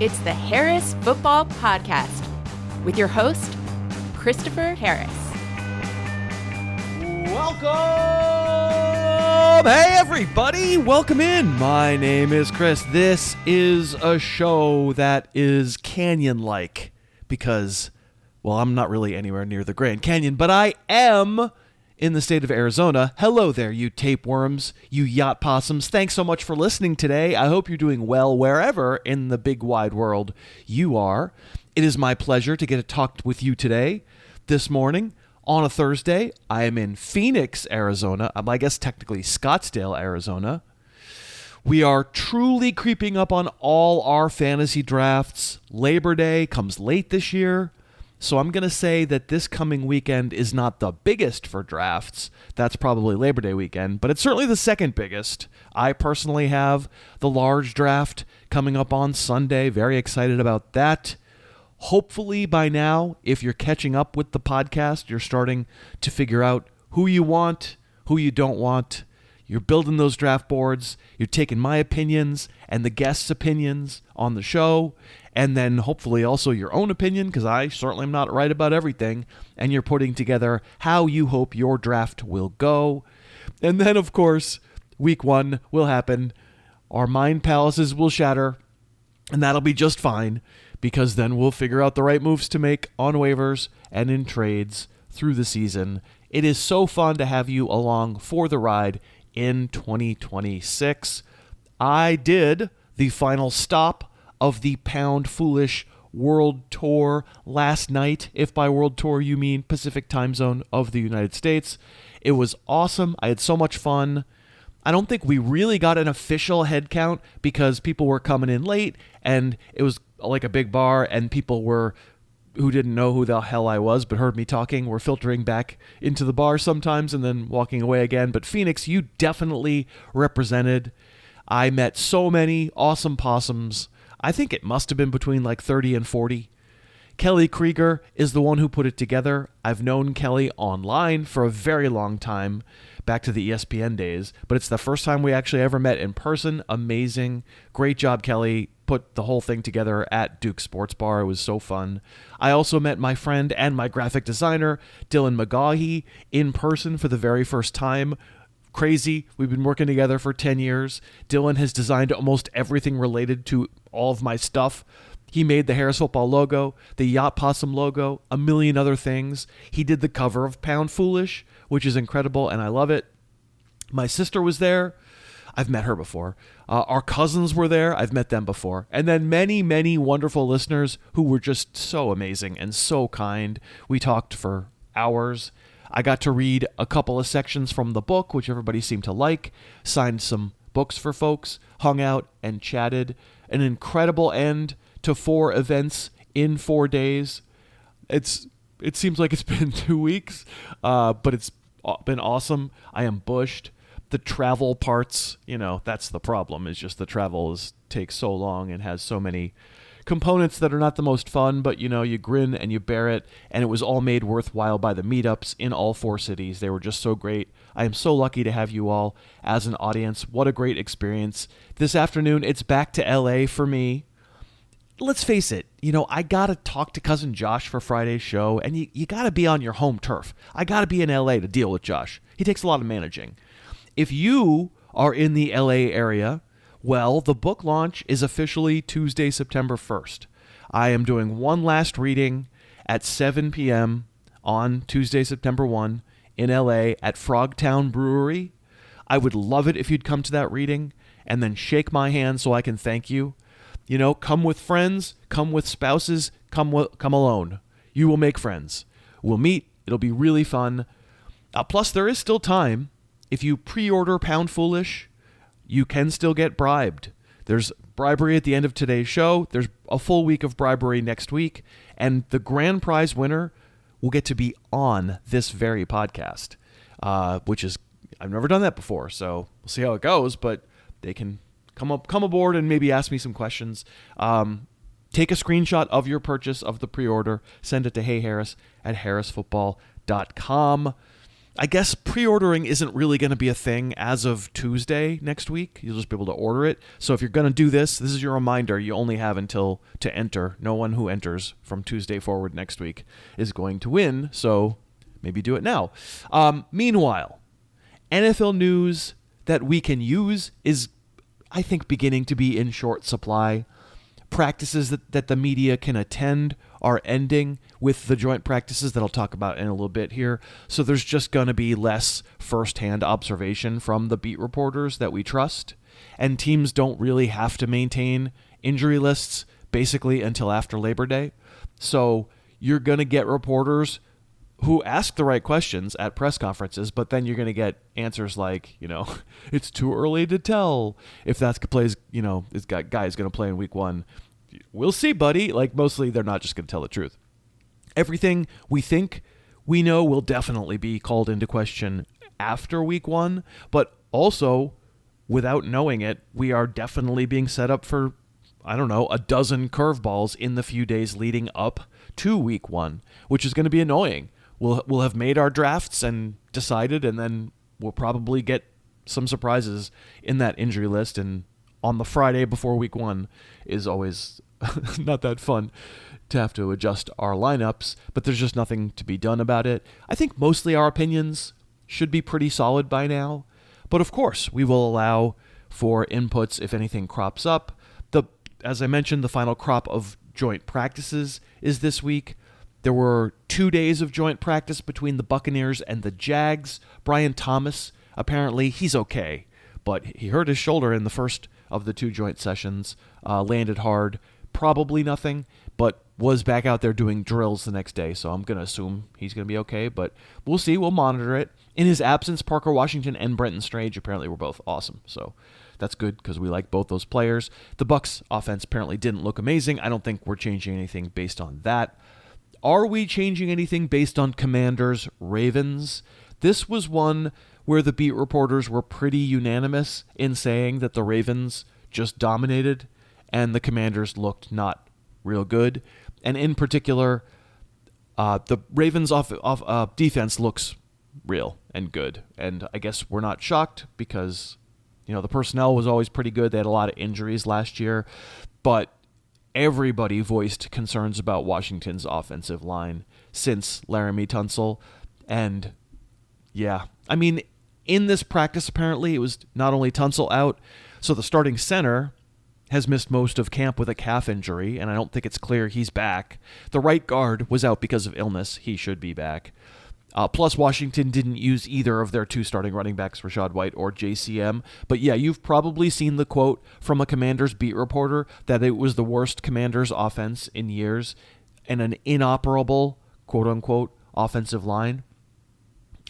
It's the Harris Football Podcast with your host, Christopher Harris. Welcome! Hey, everybody! Welcome in. My name is Chris. This is a show that is canyon-like because, well, I'm not really anywhere near the Grand Canyon, but I am in the state of Arizona. Hello there, you tapeworms, you yacht possums. Thanks so much for listening today. I hope you're doing well wherever in the big wide world you are. It is my pleasure to get to talk with you today, this morning, on a Thursday. I am in Phoenix, Arizona. I guess technically Scottsdale, Arizona. We are truly creeping up on all our fantasy drafts. Labor Day comes late this year. So I'm going to say that this coming weekend is not the biggest for drafts. That's probably Labor Day weekend, but it's certainly the second biggest. I personally have the large draft coming up on Sunday. Very excited about that. Hopefully by now, if you're catching up with the podcast, you're starting to figure out who you want, who you don't want. You're building those draft boards. You're taking my opinions and the guests' opinions on the show, and then hopefully also your own opinion, because I certainly am not right about everything, and you're putting together how you hope your draft will go. And then, of course, week one will happen. Our mind palaces will shatter, and that'll be just fine, because then we'll figure out the right moves to make on waivers and in trades through the season. It is so fun to have you along for the ride in 2026. I did the final stop of the Pound Foolish World Tour last night, if by World Tour you mean Pacific Time Zone of the United States. It was awesome. I had so much fun. I don't think we really got an official head count because people were coming in late, and it was like a big bar, and people who didn't know who the hell I was but heard me talking were filtering back into the bar sometimes and then walking away again. But Phoenix, you definitely represented. I met so many awesome possums. I think it must have been between like 30 and 40. Kelly Krieger is the one who put it together. I've known Kelly online for a very long time, back to the ESPN days, but it's the first time we actually ever met in person. Amazing. Great job, Kelly. Put the whole thing together at Duke Sports Bar. It was so fun. I also met my friend and my graphic designer, Dylan McGaughy, in person for the very first time. Crazy. We've been working together for 10 years. Dylan has designed almost everything related to all of my stuff. He made the Harris Football logo, the Yacht Possum logo, a million other things. He did the cover of Pound Foolish, which is incredible, and I love it. My sister was there. I've met her before. Our cousins were there. I've met them before. And then many, many wonderful listeners who were just so amazing and so kind. We talked for hours. I got to read a couple of sections from the book, which everybody seemed to like, signed some books for folks, hung out and chatted. An incredible end to 4 events in 4 days. It seems like it's been 2 weeks, but it's been awesome. I am bushed. The travel parts, that's the problem, is just the travel takes so long and has so many components that are not the most fun, but you grin and you bear it, and it was all made worthwhile by the meetups in all 4 cities. They were just so great. I am so lucky to have you all as an audience. What a great experience. This afternoon, it's back to LA for me. Let's face it, I got to talk to Cousin Josh for Friday's show, and you got to be on your home turf. I got to be in LA to deal with Josh. He takes a lot of managing. If you are in the LA area, well, the book launch is officially Tuesday, September 1st. I am doing one last reading at 7 p.m. on Tuesday, September 1 in LA at Frogtown Brewery. I would love it if you'd come to that reading and then shake my hand so I can thank you. Come with friends, come with spouses, come alone. You will make friends. We'll meet. It'll be really fun. Plus, there is still time. If you pre-order Pound Foolish, you can still get bribed. There's bribery at the end of today's show. There's a full week of bribery next week. And the grand prize winner will get to be on this very podcast, which is, I've never done that before. So we'll see how it goes, but they can come aboard and maybe ask me some questions. Take a screenshot of your purchase of the pre-order. Send it to heyharris@harrisfootball.com. I guess pre-ordering isn't really going to be a thing as of Tuesday next week. You'll just be able to order it. So if you're going to do this is your reminder. You only have until to enter. No one who enters from Tuesday forward next week is going to win. So maybe do it now. Meanwhile, NFL news that we can use is, I think, beginning to be in short supply. Practices that the media can attend are ending with the joint practices that I'll talk about in a little bit here. So there's just going to be less firsthand observation from the beat reporters that we trust. And teams don't really have to maintain injury lists basically until after Labor Day. So you're going to get reporters who ask the right questions at press conferences, but then you're going to get answers like, it's too early to tell if that plays, this guy is going to play in week 1. We'll see, buddy. Like, mostly they're not just going to tell the truth. Everything we think we know will definitely be called into question after week 1, but also, without knowing it, we are definitely being set up for, a dozen curveballs in the few days leading up to week 1, which is going to be annoying. We'll have made our drafts and decided, and then we'll probably get some surprises in that injury list. And on the Friday before week 1 is always not that fun to have to adjust our lineups, but there's just nothing to be done about it. I think mostly our opinions should be pretty solid by now, but of course we will allow for inputs if anything crops up. As I mentioned, the final crop of joint practices is this week. There were 2 days of joint practice between the Buccaneers and the Jags. Brian Thomas, apparently he's okay, but he hurt his shoulder in the first of the 2 joint sessions, landed hard, probably nothing, but was back out there doing drills the next day, so I'm going to assume he's going to be okay, but we'll see. We'll monitor it. In his absence, Parker Washington and Brenton Strange apparently were both awesome, so that's good because we like both those players. The Bucs offense apparently didn't look amazing. I don't think we're changing anything based on that. Are we changing anything based on Commanders Ravens? This was one where the beat reporters were pretty unanimous in saying that the Ravens just dominated and the Commanders looked not real good. And in particular, the Ravens defense looks real and good. And I guess we're not shocked because, the personnel was always pretty good. They had a lot of injuries last year, but everybody voiced concerns about Washington's offensive line since Laramie Tunsil. And in this practice, apparently it was not only Tunsil out, so the starting center has missed most of camp with a calf injury, and I don't think it's clear he's back. The right guard was out because of illness. He should be back. Plus, Washington didn't use either of their 2 starting running backs, Rachaad White or JCM. But yeah, you've probably seen the quote from a Commanders beat reporter that it was the worst Commanders offense in years and an inoperable, quote-unquote, offensive line.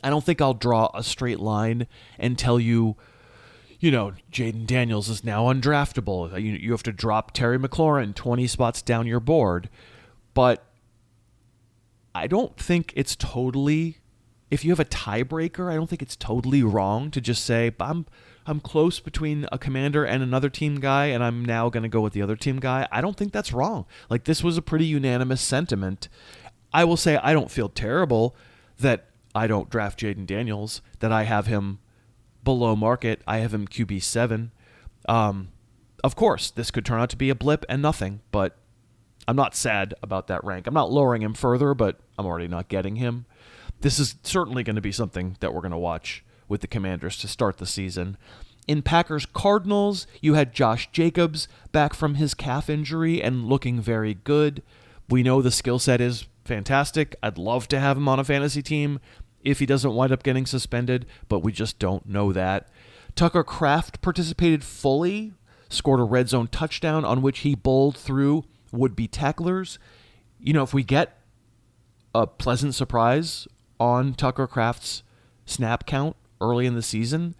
I don't think I'll draw a straight line and tell you, Jaden Daniels is now undraftable. You have to drop Terry McLaurin 20 spots down your board. But I don't think it's totally, if you have a tiebreaker, I don't think it's totally wrong to just say, I'm close between a Commander and another team guy, and I'm now going to go with the other team guy. I don't think that's wrong. Like, this was a pretty unanimous sentiment. I will say I don't feel terrible that I don't draft Jaden Daniels, that I have him below market. I have him QB7. Of course, this could turn out to be a blip and nothing, but I'm not sad about that rank. I'm not lowering him further, but I'm already not getting him. This is certainly going to be something that we're going to watch with the Commanders to start the season. In Packers-Cardinals, you had Josh Jacobs back from his calf injury and looking very good. We know the skill set is fantastic. I'd love to have him on a fantasy team if he doesn't wind up getting suspended, but we just don't know that. Tucker Kraft participated fully, scored a red zone touchdown on which he bowled through would-be tacklers. If we get a pleasant surprise on Tucker Kraft's snap count early in the season,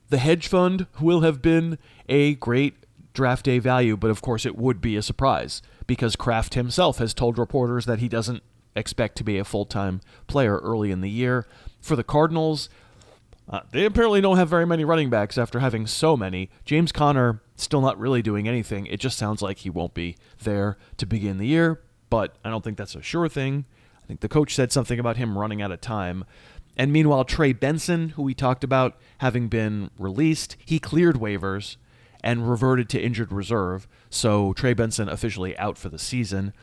the hedge fund will have been a great draft day value, but of course it would be a surprise because Kraft himself has told reporters that he doesn't expect to be a full-time player early in the year. For the Cardinals, they apparently don't have very many running backs after having so many. James Conner still not really doing anything. It just sounds like he won't be there to begin the year, but I don't think that's a sure thing. I think the coach said something about him running out of time. And meanwhile, Trey Benson, who we talked about having been released, he cleared waivers and reverted to injured reserve. So Trey Benson officially out for the season.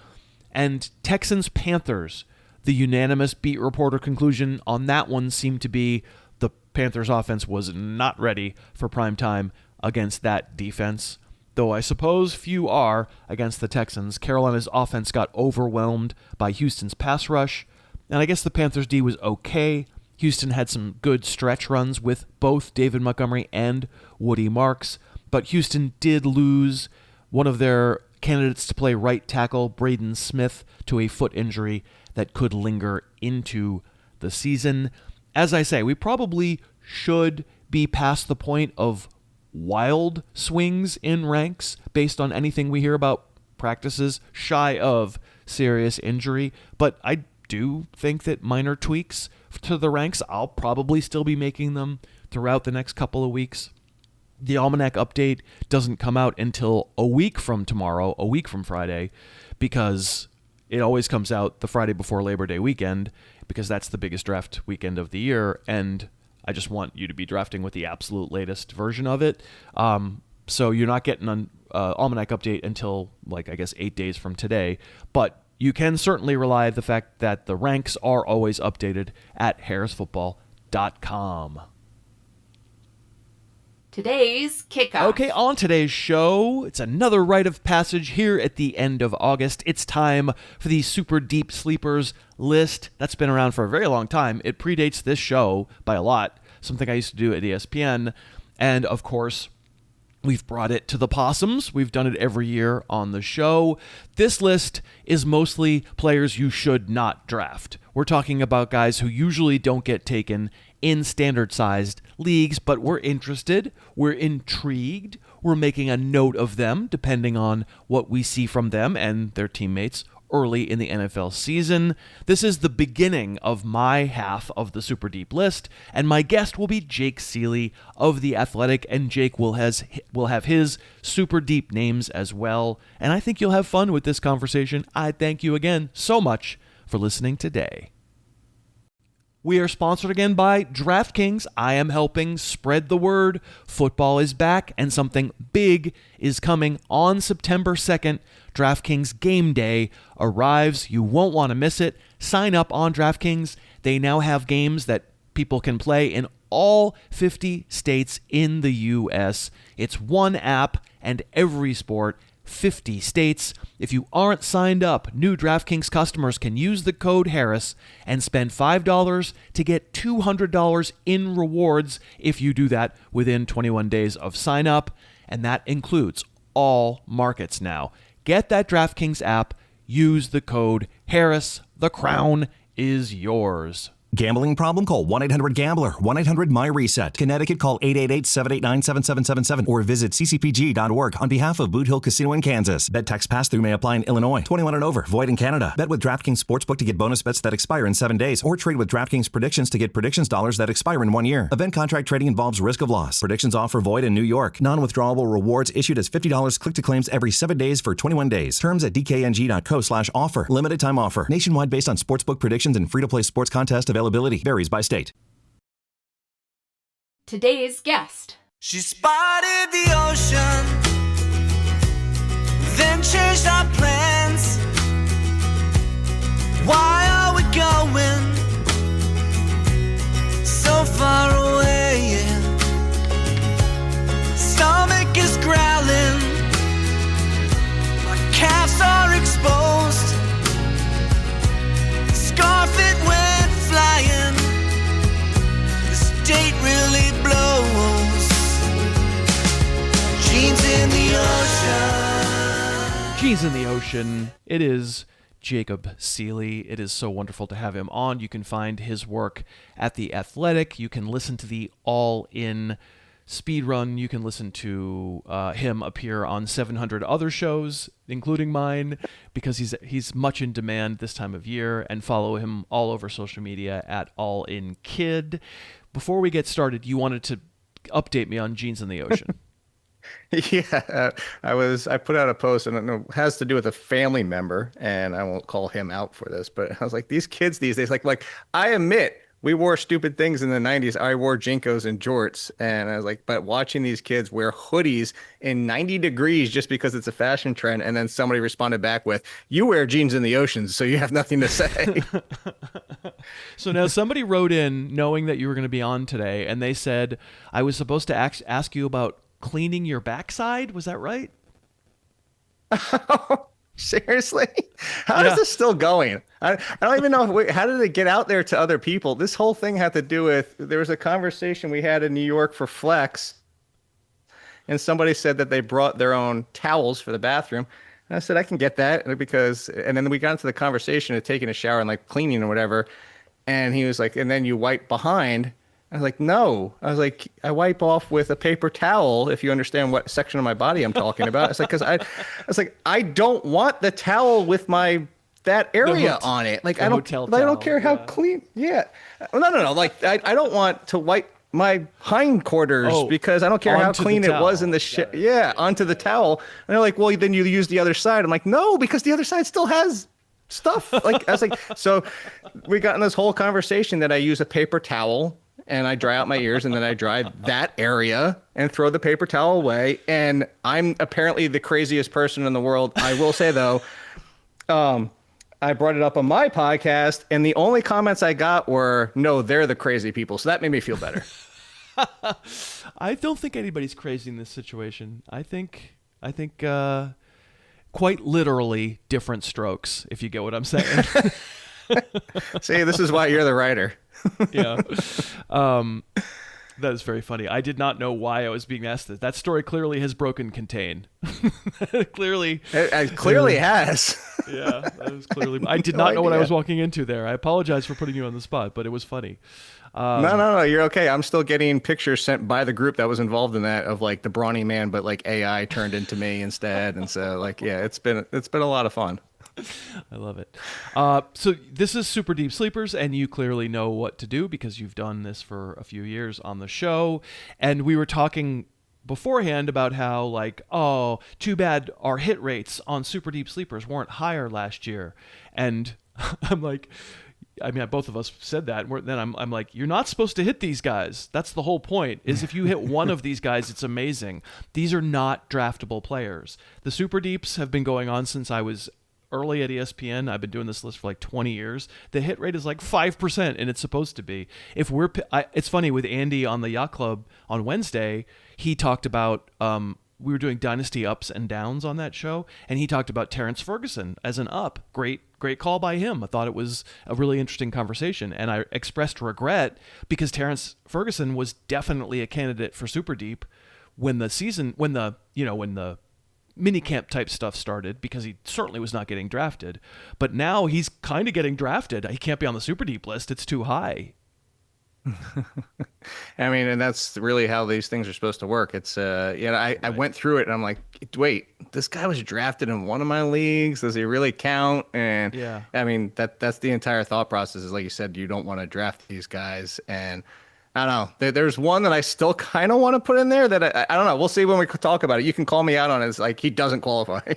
And Texans-Panthers, the unanimous beat reporter conclusion on that one seemed to be the Panthers offense was not ready for prime time against that defense. Though I suppose few are against the Texans. Carolina's offense got overwhelmed by Houston's pass rush. And I guess the Panthers' D was okay. Houston had some good stretch runs with both David Montgomery and Woody Marks. But Houston did lose one of their candidates to play right tackle, Braden Smith, to a foot injury that could linger into the season. As I say, we probably should be past the point of wild swings in ranks based on anything we hear about practices shy of serious injury. But I do think that minor tweaks to the ranks, I'll probably still be making them throughout the next couple of weeks. The Almanac update doesn't come out until a week from tomorrow, a week from Friday, because it always comes out the Friday before Labor Day weekend, because that's the biggest draft weekend of the year, and I just want you to be drafting with the absolute latest version of it. So you're not getting an Almanac update until, 8 days from today, but you can certainly rely on the fact that the ranks are always updated at harrisfootball.com. Today's kickoff. Okay, on today's show, it's another rite of passage here at the end of August. It's time for the Super Deep Sleepers list. That's been around for a very long time. It predates this show by a lot, something I used to do at ESPN. And, of course, we've brought it to the Possums. We've done it every year on the show. This list is mostly players you should not draft. We're talking about guys who usually don't get taken in standard-sized leagues, but we're interested, we're intrigued, we're making a note of them depending on what we see from them and their teammates early in the NFL season. This is the beginning of my half of the Super Deep list, and my guest will be Jake Ciely of The Athletic, and Jake will have his Super Deep names as well, and I think you'll have fun with this conversation. I thank you again so much for listening today. We are sponsored again by DraftKings. I am helping spread the word. Football is back, and something big is coming on September 2nd. DraftKings Game Day arrives. You won't want to miss it. Sign up on DraftKings. They now have games that people can play in all 50 states in the U.S. It's one app and every sport. 50 states. If you aren't signed up, new DraftKings customers can use the code Harris and spend $5 to get $200 in rewards if you do that within 21 days of sign up, and that includes all markets now. Get that DraftKings app, use the code Harris. The crown is yours. Gambling problem? Call 1-800-GAMBLER. 1-800-MY-RESET. Connecticut, call 888-789-7777 or visit ccpg.org on behalf of Boot Hill Casino in Kansas. Bet tax pass-through may apply in Illinois. 21 and over. Void in Canada. Bet with DraftKings Sportsbook to get bonus bets that expire in 7 days or trade with DraftKings Predictions to get predictions dollars that expire in 1 year. Event contract trading involves risk of loss. Predictions offer void in New York. Non-withdrawable rewards issued as $50 click to claims every 7 days for 21 days. Terms at dkng.co/offer. Limited time offer. Nationwide based on sportsbook predictions and free-to-play sports contest availability varies by state. Today's guest. She spotted the ocean, then changed our plans. Why are we going so far away? Stomach is growling, my calves are exposed. Scarf it went flying, this date really blows. Jeans in the ocean. Jeans in the ocean. It is Jacob Ciely. It is so wonderful to have him on. You can find his work at The Athletic. You can listen to the All In Speedrun. You can listen to him appear on 700 other shows, including mine, because he's much in demand this time of year, and follow him all over social media at All In Kid. Before we get started, you wanted to update me on Jeans in the Ocean. Yeah, I put out a post, and I don't know, it has to do with a family member, and I won't call him out for this, but I was like, these kids these days, like I admit, we wore stupid things in the 90s. I wore Jinkos and jorts, and I was like, but watching these kids wear hoodies in 90 degrees just because it's a fashion trend, and then somebody responded back with, you wear jeans in the oceans, so you have nothing to say. So now somebody wrote in knowing that you were going to be on today, and they said, I was supposed to ask you about cleaning your backside. Was that right? Seriously? How is this still going? I don't even know. How did it get out there to other people? This whole thing had to do with, there was a conversation we had in New York for Flex, and somebody said that they brought their own towels for the bathroom. And I said, I can get that because, and then we got into the conversation of taking a shower and like cleaning or whatever. And he was like, and then you wipe behind. I was like, no. I was like, I wipe off with a paper towel, if you understand what section of my body I'm talking about. It's like, because I was like, I don't want the towel with that area on it. Like, I don't care how clean. Yeah. No. Like, I don't want to wipe my hindquarters because I don't care how clean it was in the shit. Yeah, onto the towel. And they're like, well, then you use the other side. I'm like, no, because the other side still has stuff. Like, I was like, so we got in this whole conversation that I use a paper towel and I dry out my ears, and then I dry that area and throw the paper towel away. And I'm apparently the craziest person in the world. I will say, though, I brought it up on my podcast, and the only comments I got were, no, they're the crazy people. So that made me feel better. I don't think anybody's crazy in this situation. I think quite literally different strokes, if you get what I'm saying. See, this is why you're the writer. Yeah. That is very funny. I did not know why I was being asked this. That story clearly has broken contain. Clearly. It clearly has. Yeah, that was clearly. I did not know what I was walking into there. I apologize for putting you on the spot, but it was funny. No, you're okay. I'm still getting pictures sent by the group that was involved in that of like the brawny man, but like AI turned into me instead. And so like, yeah, it's been a lot of fun. I love it. So this is Super Deep Sleepers, and you clearly know what to do because you've done this for a few years on the show. And we were talking beforehand about how, like, oh, too bad our hit rates on Super Deep Sleepers weren't higher last year. And I'm like, I mean, both of us said that. Then I'm like, you're not supposed to hit these guys. That's the whole point, is if you hit one of these guys, it's amazing. These are not draftable players. The Super Deeps have been going on since I was early at ESPN. I've been doing this list for like 20 years. The hit rate is like 5%, and it's supposed to be. It's funny, with Andy on the Yacht Club on Wednesday, he talked about, we were doing dynasty ups and downs on that show, and he talked about Terrence Ferguson as an up. Great call by him. I thought it was a really interesting conversation, and I expressed regret because Terrence Ferguson was definitely a candidate for Super Deep when the minicamp type stuff started, because he certainly was not getting drafted. But now he's kind of getting drafted. He can't be on the Super Deep list. It's too high. I mean, and that's really how these things are supposed to work. It's I went through it and I'm like, wait, this guy was drafted in one of my leagues. Does he really count? And yeah, I mean, that's the entire thought process, is like you said, you don't want to draft these guys. And I don't know. There's one that I still kind of want to put in there that I don't know. We'll see when we talk about it. You can call me out on it. It's like, he doesn't qualify.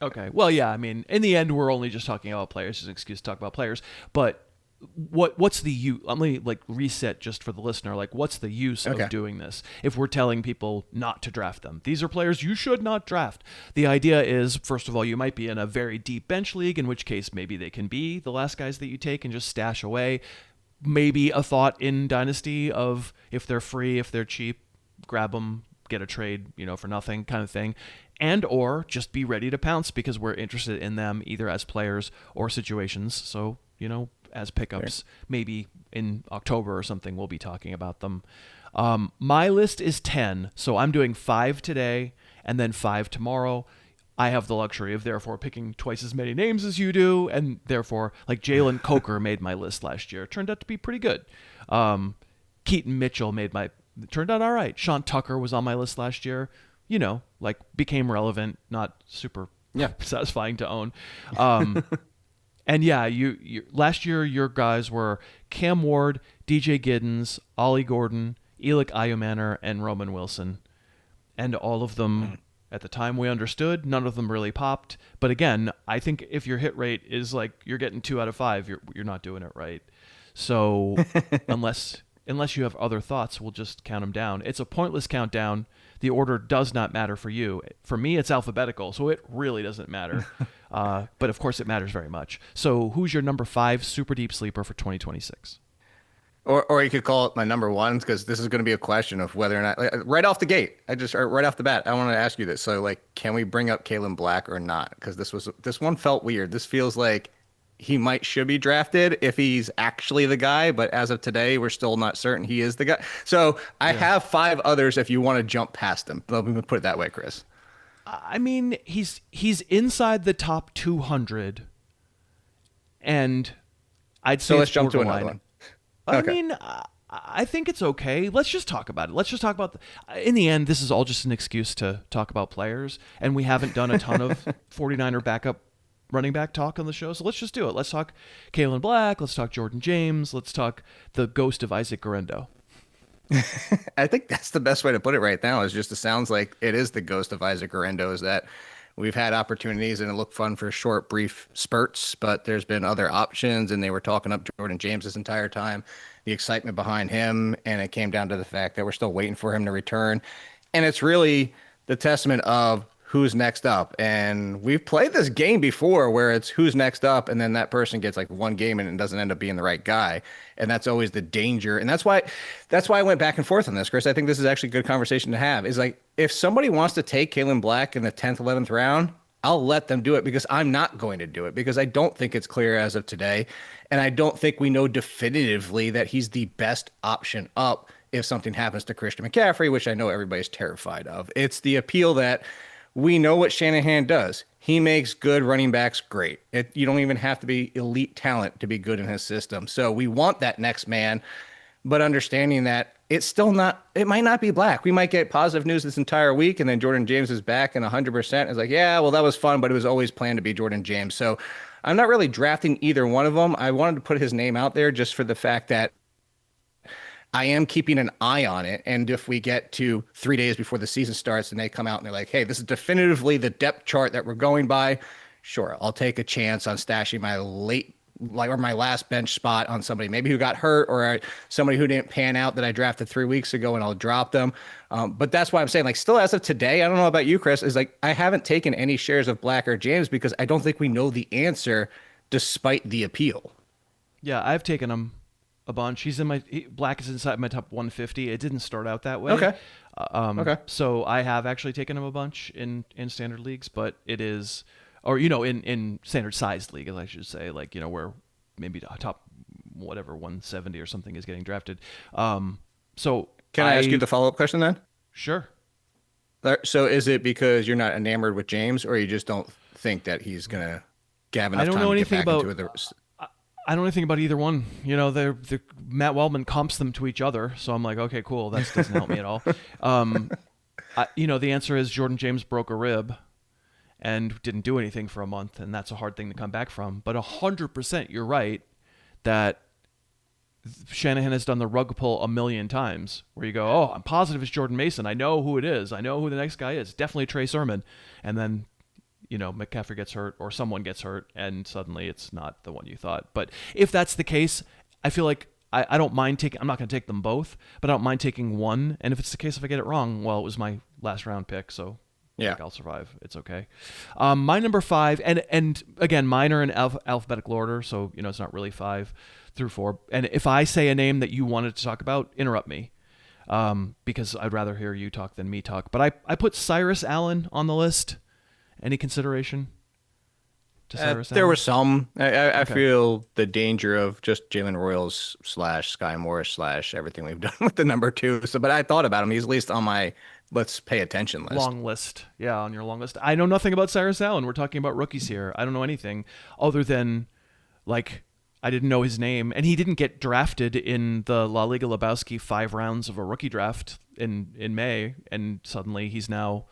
Okay. Well, yeah, I mean, in the end, we're only just talking about players. It's an excuse to talk about players. But what's the use? Let me like reset just for the listener. Like, what's the use of doing this if we're telling people not to draft them? These are players you should not draft. The idea is, first of all, you might be in a very deep bench league, in which case maybe they can be the last guys that you take and just stash away. Maybe a thought in Dynasty of, if they're free, if they're cheap, grab them, get a trade, for nothing kind of thing. And or just be ready to pounce because we're interested in them either as players or situations. So, as pickups, maybe in October or something, we'll be talking about them. My list is 10. So I'm doing 5 today and then 5 tomorrow. I have the luxury of therefore picking twice as many names as you do, and therefore, like, Jalen Coker made my list last year. Turned out to be pretty good. Keaton Mitchell turned out all right. Sean Tucker was on my list last year. Became relevant, not super satisfying to own. And yeah, you last year your guys were Cam Ward, DJ Giddens, Ollie Gordon, Elic Ayumanor, and Roman Wilson, and all of them. At the time we understood, none of them really popped. But again, I think if your hit rate is like you're getting 2 out of 5, you're not doing it right. So unless you have other thoughts, we'll just count them down. It's a pointless countdown. The order does not matter for you. For me, it's alphabetical, so it really doesn't matter. But of course, it matters very much. So who's your number 5 super deep sleeper for 2026? Or you could call it my number 1, because this is going to be a question of whether or not, right off the gate, right off the bat, I want to ask you this. So, like, can we bring up Kaelon Black or not? Because this one felt weird. This feels like he should be drafted if he's actually the guy, but as of today, we're still not certain he is the guy. So I have 5 others if you want to jump past him. Let me put it that way, Chris. I mean, he's inside the top 200, and I'd say so. Let's jump to another one. I mean, I think it's okay. Let's just talk about it. Let's just talk about in the end, this is all just an excuse to talk about players, and we haven't done a ton of 49er backup running back talk on the show, so let's just do it. Let's talk Kaelon Black. Let's talk Jordan James. Let's talk the ghost of Isaac Guerrero. I think that's the best way to put it right now. Is just it sounds like it is the ghost of Isaac Guerrero. Is that we've had opportunities and it looked fun for short, brief spurts, but there's been other options, and they were talking up Jordan James this entire time. The excitement behind him, and it came down to the fact that we're still waiting for him to return, and it's really the testament of who's next up. And we've played this game before where it's who's next up, and then that person gets like one game and it doesn't end up being the right guy. And that's always the danger. And that's why I went back and forth on this, Chris. I think this is actually a good conversation to have. Is like, if somebody wants to take Kaelon Black in the 10th, 11th round, I'll let them do it, because I'm not going to do it, because I don't think it's clear as of today. And I don't think we know definitively that he's the best option up if something happens to Christian McCaffrey, which I know everybody's terrified of. It's the appeal that we know what Shanahan does. He makes good running backs great. You don't even have to be elite talent to be good in his system. So we want that next man, but understanding that it might not be Black. We might get positive news this entire week, and then Jordan James is back and 100%. It's like, yeah, well, that was fun, but it was always planned to be Jordan James. So I'm not really drafting either one of them. I wanted to put his name out there just for the fact that I am keeping an eye on it. And if we get to 3 days before the season starts and they come out and they're like, hey, this is definitively the depth chart that we're going by, sure, I'll take a chance on stashing my my last bench spot on somebody maybe who got hurt, or somebody who didn't pan out that I drafted 3 weeks ago, and I'll drop them. But that's why I'm saying, like, still as of today, I don't know about you, Chris, is like, I haven't taken any shares of Black or James because I don't think we know the answer despite the appeal. Yeah, I've taken him a bunch. Black is inside my top 150. It didn't start out that way. Okay. Okay. So I have actually taken him a bunch in standard leagues, but it is, or, in standard sized league, I should say, like, where maybe top whatever 170 or something is getting drafted. So can I ask you the follow-up question then? Sure. So is it because you're not enamored with James, or you just don't think that he's going to have enough time to get back into it? I don't know anything about either one. They're Matt Waldman comps them to each other, so I'm like, okay, cool. That doesn't help me at all. The answer is Jordan James broke a rib and didn't do anything for a month, and that's a hard thing to come back from. But 100%, you're right that Shanahan has done the rug pull a million times, where you go, oh, I'm positive it's Jordan Mason. I know who it is. I know who the next guy is. Definitely Trey Sermon, and then McCaffrey gets hurt or someone gets hurt, and suddenly it's not the one you thought. But if that's the case, I feel like I don't mind taking, I'm not going to take them both, but I don't mind taking one. And if it's the case, if I get it wrong, well, it was my last round pick, so yeah, I'll survive. It's okay. My number 5, and again, mine are in alphabetical order, so it's not really 5 through 4. And if I say a name that you wanted to talk about, interrupt me, because I'd rather hear you talk than me talk. But I put Cyrus Allen on the list. Any consideration to Cyrus Allen? There was some. I feel the danger of just Jalen Royals / Sky Morris / everything we've done with the number 2. So, but I thought about him. He's at least on my let's pay attention list. Long list. Yeah, on your long list. I know nothing about Cyrus Allen. We're talking about rookies here. I don't know anything other than, like, I didn't know his name. And he didn't get drafted in the La Liga Lebowski 5 rounds of a rookie draft in May. And suddenly he's now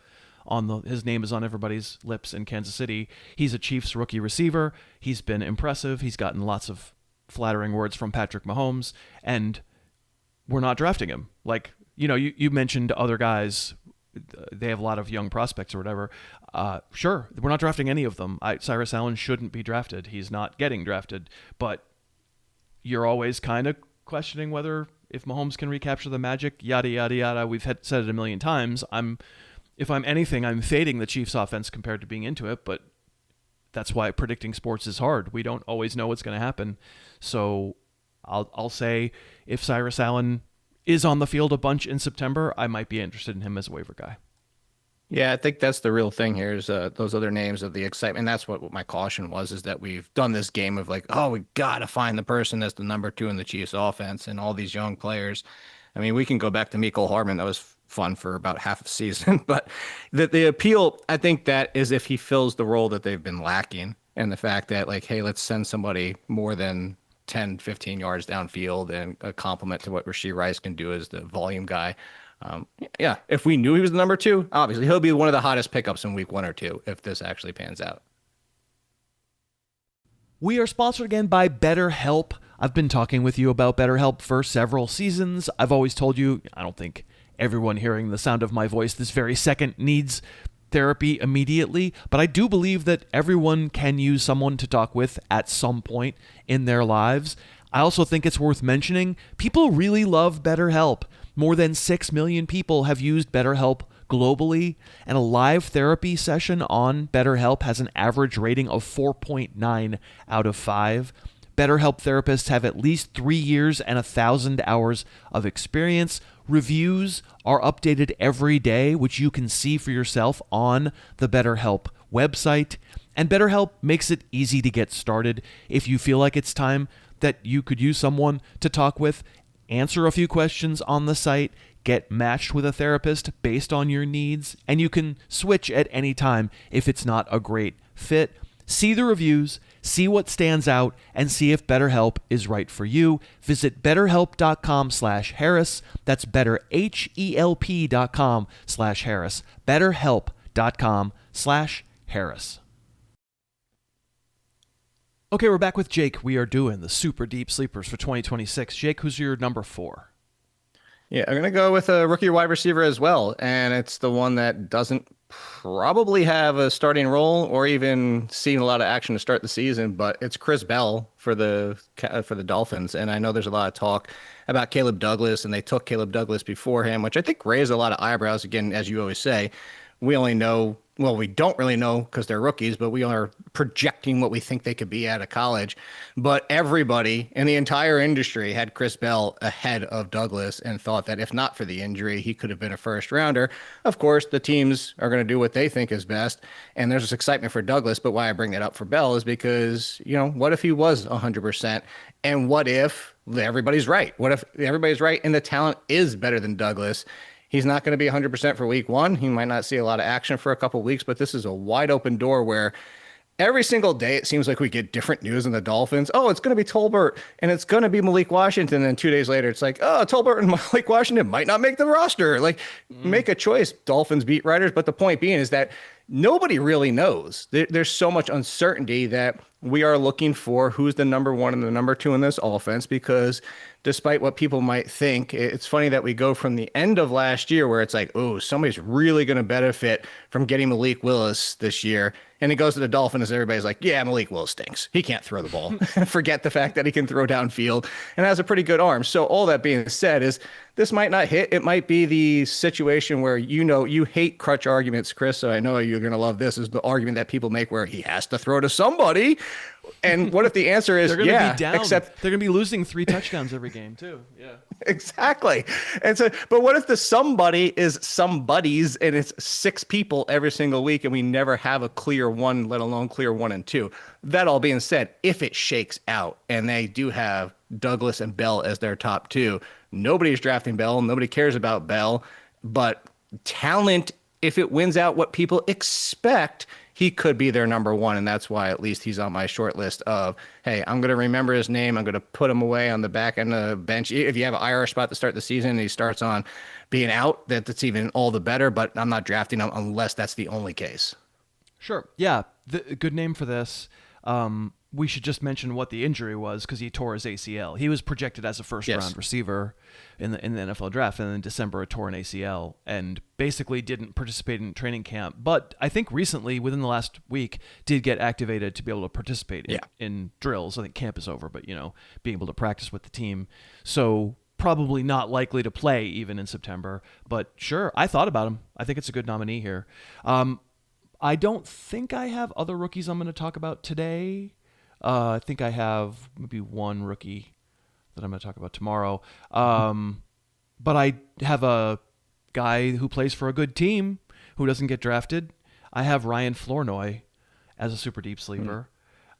his name is on everybody's lips in Kansas City. He's a Chiefs rookie receiver. He's been impressive. He's gotten lots of flattering words from Patrick Mahomes, and we're not drafting him. Like, you mentioned other guys. They have a lot of young prospects or whatever. Sure, we're not drafting any of them. Cyrus Allen shouldn't be drafted. He's not getting drafted. But, you're always kind of questioning whether if Mahomes can recapture the magic, yada, yada, yada. We've said it a million times. If I'm anything, I'm fading the Chiefs offense compared to being into it, but that's why predicting sports is hard. We don't always know what's going to happen. So I'll say if Cyrus Allen is on the field a bunch in September, I might be interested in him as a waiver guy. Yeah, I think that's the real thing here is those other names of the excitement. That's what my caution was, is that we've done this game of like, oh, we got to find the person that's the number 2 in the Chiefs offense and all these young players. I mean, we can go back to Mecole Hardman. That was fun for about half a season. But the appeal, I think that is if he fills the role that they've been lacking, and the fact that like, hey, let's send somebody more than 10, 15 yards downfield and a compliment to what Rashee Rice can do as the volume guy. Yeah, if we knew he was the number 2, obviously he'll be one of the hottest pickups in week 1 or 2 if this actually pans out. We are sponsored again by BetterHelp. I've been talking with you about BetterHelp for several seasons. I've always told you, I don't think everyone hearing the sound of my voice this very second needs therapy immediately, but I do believe that everyone can use someone to talk with at some point in their lives. I also think it's worth mentioning, people really love BetterHelp. More than 6 million people have used BetterHelp globally, and a live therapy session on BetterHelp has an average rating of 4.9 out of 5. BetterHelp therapists have at least 3 years and 1,000 hours of experience. Reviews are updated every day, which you can see for yourself on the BetterHelp website. And BetterHelp makes it easy to get started. If you feel like it's time that you could use someone to talk with, answer a few questions on the site, get matched with a therapist based on your needs, and you can switch at any time if it's not a great fit. See the reviews, see what stands out, and see if BetterHelp is right for you. Visit betterhelp.com/Harris. That's betterhelp.com/Harris. betterhelp.com/Harris. Okay, we're back with Jake. We are doing the super deep sleepers for 2026. Jake, who's your number 4? Yeah, I'm going to go with a rookie wide receiver as well. And it's the one that doesn't probably have a starting role or even seen a lot of action to start the season, but it's Chris Bell for the Dolphins. And I know there's a lot of talk about Caleb Douglas, and they took Caleb Douglas before him, which I think raised a lot of eyebrows. Again, as you always say, we only know, well, we don't really know because they're rookies, but we are projecting what we think they could be out of college. But everybody in the entire industry had Chris Bell ahead of Douglas and thought that if not for the injury, he could have been a first rounder. Of course, the teams are going to do what they think is best. And there's this excitement for Douglas. But why I bring that up for Bell is because, you know, what if he was 100%? And what if everybody's right? What if everybody's right and the talent is better than Douglas? He's not going to be 100% for week 1. He might not see a lot of action for a couple of weeks, but this is a wide open door where every single day it seems like we get different news in the Dolphins. Oh, it's going to be Tolbert and it's going to be Malik Washington. And then 2 days later, it's like, oh, Tolbert and Malik Washington might not make the roster. Like, make a choice, Dolphins beat writers. But the point being is that nobody really knows. There's so much uncertainty that we are looking for who's the number 1 and the number 2 in this offense, because despite what people might think, it's funny that we go from the end of last year where it's like, oh, somebody's really going to benefit from getting Malik Willis this year. And it goes to the Dolphins, everybody's like, yeah, Malik Willis stinks. He can't throw the ball. Forget the fact that he can throw downfield and has a pretty good arm. So all that being said is this might not hit. It might be the situation where, you know, you hate crutch arguments, Chris, so I know you're going to love this, is the argument that people make where he has to throw to somebody. And what if the answer is, they're going to yeah, be down. Except they're going to be losing 3 touchdowns every game too. Yeah, exactly. And so, but what if the somebody is somebody's and it's 6 people every single week and we never have a clear one, let alone clear 1 and 2? That all being said, if it shakes out and they do have Douglas and Bell as their top 2, nobody's drafting Bell. Nobody cares about Bell, but talent, if it wins out what people expect, he could be their number 1, and that's why at least he's on my short list of, hey, I'm going to remember his name. I'm going to put him away on the back end of the bench. If you have an IR spot to start the season and he starts on being out, that's even all the better, but I'm not drafting him unless that's the only case. Sure. Yeah, the good name for this. we should just mention what the injury was because he tore his ACL. He was projected as a first-round receiver in the NFL draft, and in December he tore an ACL and basically didn't participate in training camp. But I think recently, within the last week, did get activated to be able to participate in drills. I think camp is over, but being able to practice with the team. So probably not likely to play even in September. But sure, I thought about him. I think it's a good nominee here. I don't think I have other rookies I'm going to talk about today. I think I have maybe one rookie that I'm going to talk about tomorrow. But I have a guy who plays for a good team who doesn't get drafted. I have Ryan Flournoy as a super deep sleeper.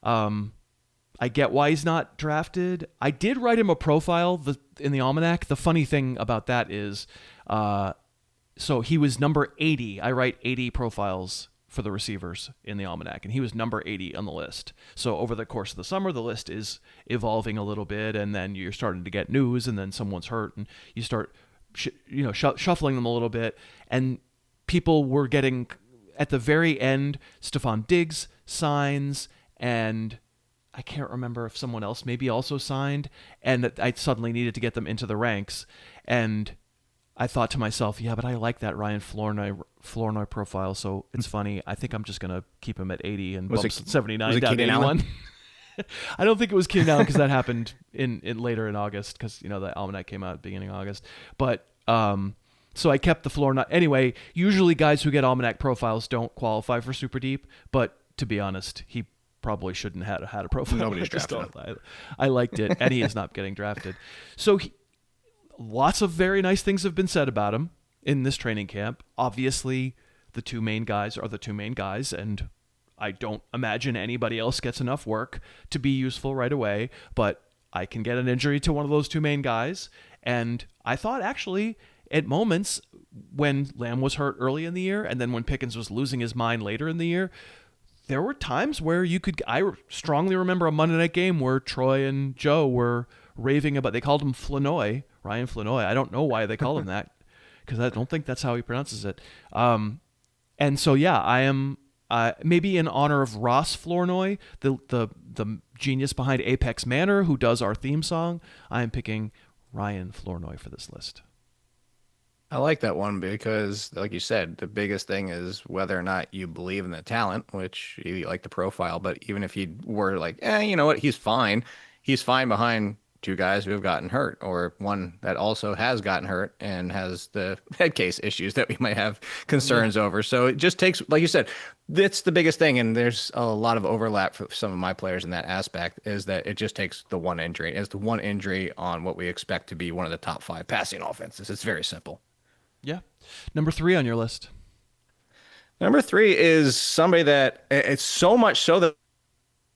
I get why he's not drafted. I did write him a profile in the Almanac. The funny thing about that is, so he was number 80. I write 80 profiles for the receivers in the Almanac, and he was number 80 on the list. So over the course of the summer, the list is evolving a little bit, and then you're starting to get news, and then someone's hurt, and you start shuffling them a little bit, and people were getting, at the very end, Stephon Diggs signs, and I can't remember if someone else maybe also signed, and I suddenly needed to get them into the ranks, and I thought to myself, yeah, but I like that Ryan Flournoy profile, so it's funny. I think I'm just going to keep him at 80 and bump 79 down to 81. I don't think it was Keenan Allen because that happened in later in August because, the Almanac came out at the beginning of August. But so I kept the Flournoy. Anyway, usually guys who get Almanac profiles don't qualify for Super Deep, but to be honest, he probably shouldn't have had a profile. Nobody's drafted him. I liked it, and he is not getting drafted. So lots of very nice things have been said about him in this training camp. Obviously, the two main guys are the two main guys, and I don't imagine anybody else gets enough work to be useful right away, but I can get an injury to one of those two main guys, and I thought actually at moments when Lamb was hurt early in the year, and then when Pickens was losing his mind later in the year, there were times where I strongly remember a Monday night game where Troy and Joe were raving about, they called him Flournoy, Ryan Flournoy. I don't know why they call him that because I don't think that's how he pronounces it. And so, yeah, I am maybe in honor of Ross Flournoy, the genius behind Apex Manor, who does our theme song. I am picking Ryan Flournoy for this list. I like that one because, like you said, the biggest thing is whether or not you believe in the talent, which you like the profile. But even if you were like, you know what, he's fine. He's fine behind two guys who have gotten hurt, or one that also has gotten hurt and has the head case issues that we might have concerns over. So it just takes, like you said, that's the biggest thing. And there's a lot of overlap for some of my players in that aspect, is that it just takes the one injury. It's the one injury on what we expect to be one of the top 5 passing offenses. It's very simple. Yeah. Number 3 on your list. Number 3 is somebody that it's so much so that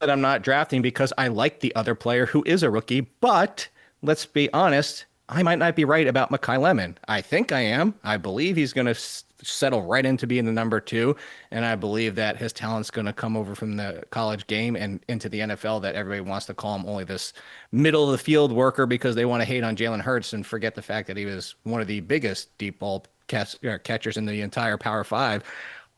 I'm not drafting because I like the other player who is a rookie, but let's be honest, I might not be right about Mekhi Lemon. I think I am. I believe he's going to settle right into being the number 2, and I believe that his talent's going to come over from the college game and into the NFL, that everybody wants to call him only this middle of the field worker because they want to hate on Jalen Hurts and forget the fact that he was one of the biggest deep ball catchers in the entire Power 5.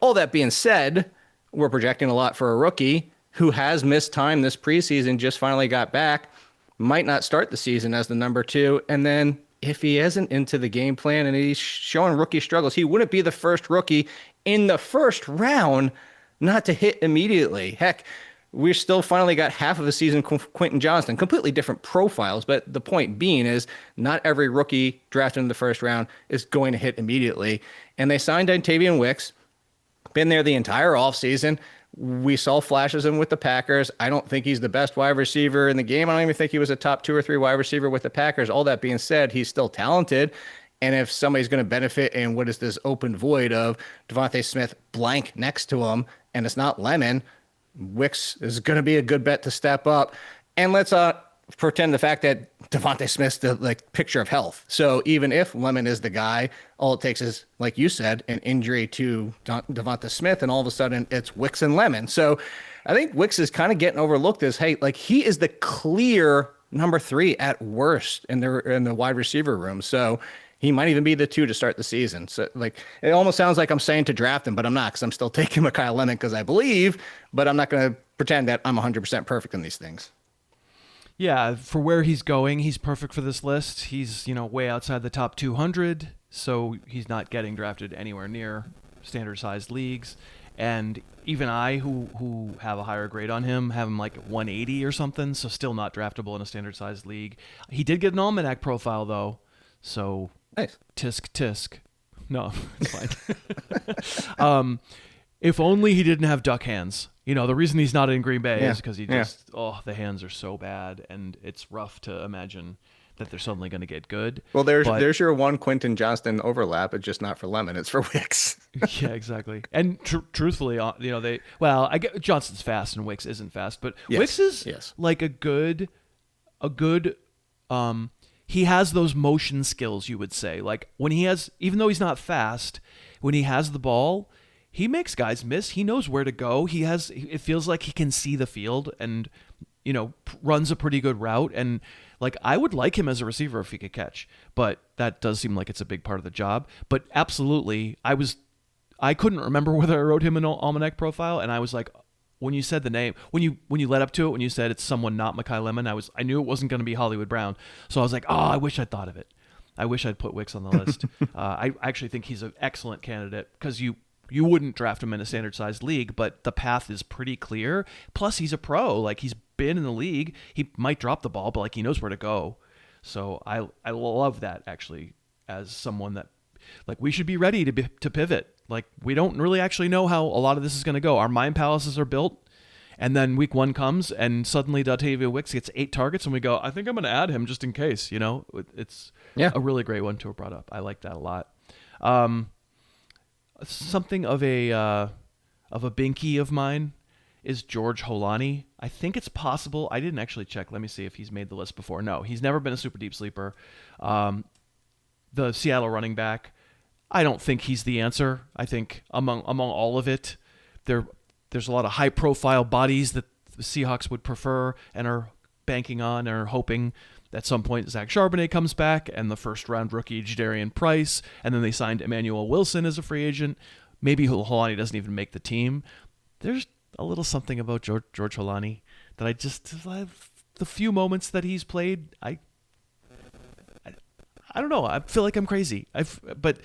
All that being said, we're projecting a lot for a rookie who has missed time this preseason, just finally got back, might not start the season as the number 2. And then if he isn't into the game plan and he's showing rookie struggles, he wouldn't be the first rookie in the first round not to hit immediately. Heck, we still finally got half of a season Quentin Johnston, completely different profiles. But the point being is not every rookie drafted in the first round is going to hit immediately. And they signed Dontayvion Wicks, been there the entire offseason. We saw flashes of him with the Packers. I don't think he's the best wide receiver in the game. I don't even think he was a top 2 or 3 wide receiver with the Packers. All that being said, he's still talented. And if somebody's going to benefit in what is this open void of Devontae Smith blank next to him, and it's not Lemon, Wicks is going to be a good bet to step up. And let's pretend the fact that Devontae Smith's the picture of health. So even if Lemon is the guy, all it takes is, like you said, an injury to Devontae Smith, and all of a sudden it's Wicks and Lemon. So I think Wicks is kind of getting overlooked as, hey, he is the clear number 3 at worst in the wide receiver room. So he might even be the 2 to start the season. So it almost sounds like I'm saying to draft him, but I'm not, because I'm still taking Mekhi Lemon because I believe, but I'm not going to pretend that I'm 100% perfect in these things. Yeah, for where he's going, he's perfect for this list. He's, way outside the top 200, so he's not getting drafted anywhere near standard-sized leagues. And even I, who have a higher grade on him, have him like 180 or something, so still not draftable in a standard-sized league. He did get an Almanac profile, though, so Nice. tisk. No, it's fine. If only he didn't have duck hands. The reason he's not in Green Bay is because he just, the hands are so bad, and it's rough to imagine that they're suddenly going to get good. Well, there's your one Quentin Johnston overlap. It's just not for Lemon. It's for Wicks. Yeah, exactly. And truthfully, I get Johnston's fast and Wicks isn't fast, but Wicks is like a good, he has those motion skills, you would say. Like even though he's not fast, when he has the ball, he makes guys miss. He knows where to go. It feels like he can see the field and, runs a pretty good route. And like, I would like him as a receiver if he could catch, but that does seem like it's a big part of the job. But absolutely, I couldn't remember whether I wrote him an Almanac profile. And I was like, when you said the name, when you led up to it, when you said it's someone not Mekhi Lemon, I knew it wasn't going to be Hollywood Brown. So I was like, I wish I'd thought of it. I wish I'd put Wicks on the list. I actually think he's an excellent candidate because you wouldn't draft him in a standard-sized league, but the path is pretty clear. Plus, he's a pro. Like, he's been in the league. He might drop the ball, but, like, he knows where to go. So I love that, actually, as someone that, like, we should be ready to pivot. Like, we don't really actually know how a lot of this is going to go. Our mind palaces are built, and then week one comes, and suddenly Dontayvion Wicks gets 8 targets, and we go, I think I'm going to add him just in case, It's a really great one to have brought up. I like that a lot. Something of a binky of mine is George Holani. I think it's possible. I didn't actually check. Let me see if he's made the list before. No, he's never been a super deep sleeper. The Seattle running back, I don't think he's the answer. I think among all of it, there's a lot of high profile bodies that the Seahawks would prefer and are banking on and are hoping at some point Zach Charbonnet comes back and the first round rookie Jadarian Price, and then they signed Emmanuel Wilson as a free agent. Maybe Holani doesn't even make the team. There's a little something about George Holani that the few moments that he's played, I don't know. I feel like I'm crazy. But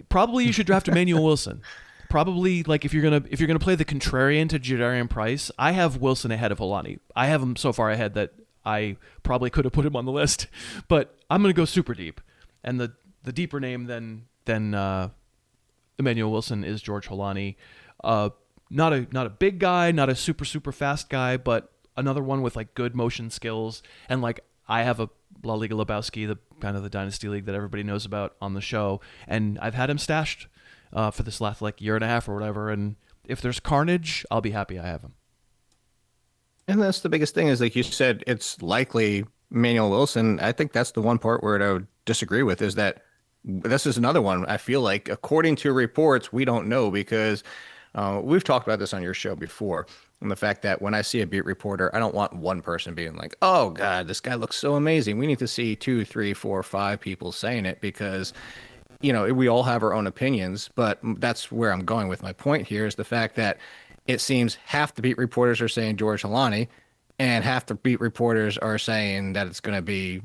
probably you should draft Emmanuel Wilson. Probably, like, if you're gonna play the contrarian to Jadarian Price, I have Wilson ahead of Holani. I have him so far ahead that I probably could have put him on the list, but I'm going to go super deep. And the deeper name than Emmanuel Wilson is George Holani. Not a big guy, not a super fast guy, but another one with like good motion skills. And like, I have a La Liga Lebowski, the kind of the dynasty league that everybody knows about on the show, and I've had him stashed for this last like year and a half or whatever. And if there's carnage, I'll be happy I have him. And that's the biggest thing is, like you said, it's likely Emmanuel Wilson. I think that's the one part where I would disagree with is that this is another one. I feel like, according to reports, we don't know because we've talked about this on your show before. And the fact that when I see a beat reporter, I don't want one person being like, oh, God, this guy looks so amazing. We need to see 2, 3, 4, 5 people saying it because, we all have our own opinions. But that's where I'm going with my point here is the fact that it seems half the beat reporters are saying George Holani and half the beat reporters are saying that it's going to be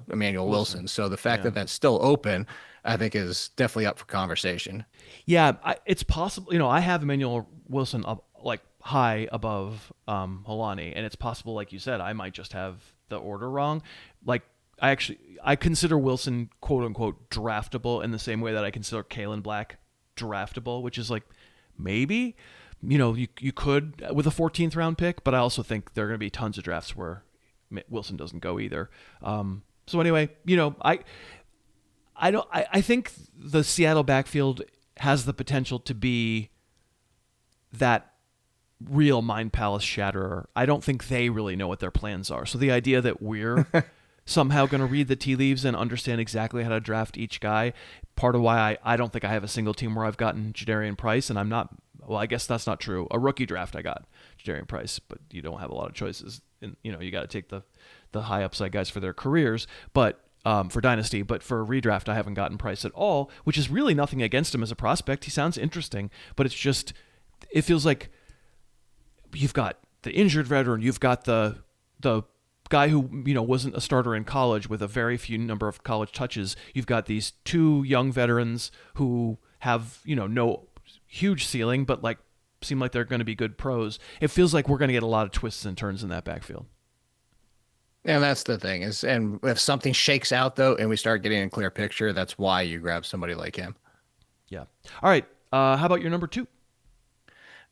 Emmanuel Wilson. So the fact that that's still open, I think, is definitely up for conversation. Yeah, it's possible. I have Emmanuel Wilson up, like, high above Holani, and it's possible, like you said, I might just have the order wrong. Like, I consider Wilson, quote unquote, draftable in the same way that I consider Kaelon Black draftable, which is like, maybe, you could with a 14th round pick, but I also think there are going to be tons of drafts where Wilson doesn't go either. So anyway, I think the Seattle backfield has the potential to be that real mind palace shatterer. I don't think they really know what their plans are. So the idea that we're somehow going to read the tea leaves and understand exactly how to draft each guy, part of why I don't think I have a single team where I've gotten Jadarian Price, and I'm not, well, I guess that's not true. A rookie draft I got Jadarian Price, but you don't have a lot of choices. And, you got to take the high upside guys for their careers, but for Dynasty, but for redraft, I haven't gotten Price at all, which is really nothing against him as a prospect. He sounds interesting, but it feels like you've got injured veteran. You've got the guy who wasn't a starter in college with a very few number of college touches. You've got these two young veterans who have no huge ceiling, but like seem like they're going to be good pros. It feels like we're going to get a lot of twists and turns in that backfield. And that's the thing and if something shakes out though, and we start getting a clear picture, that's why you grab somebody like him. Yeah. All right. How about your number 2?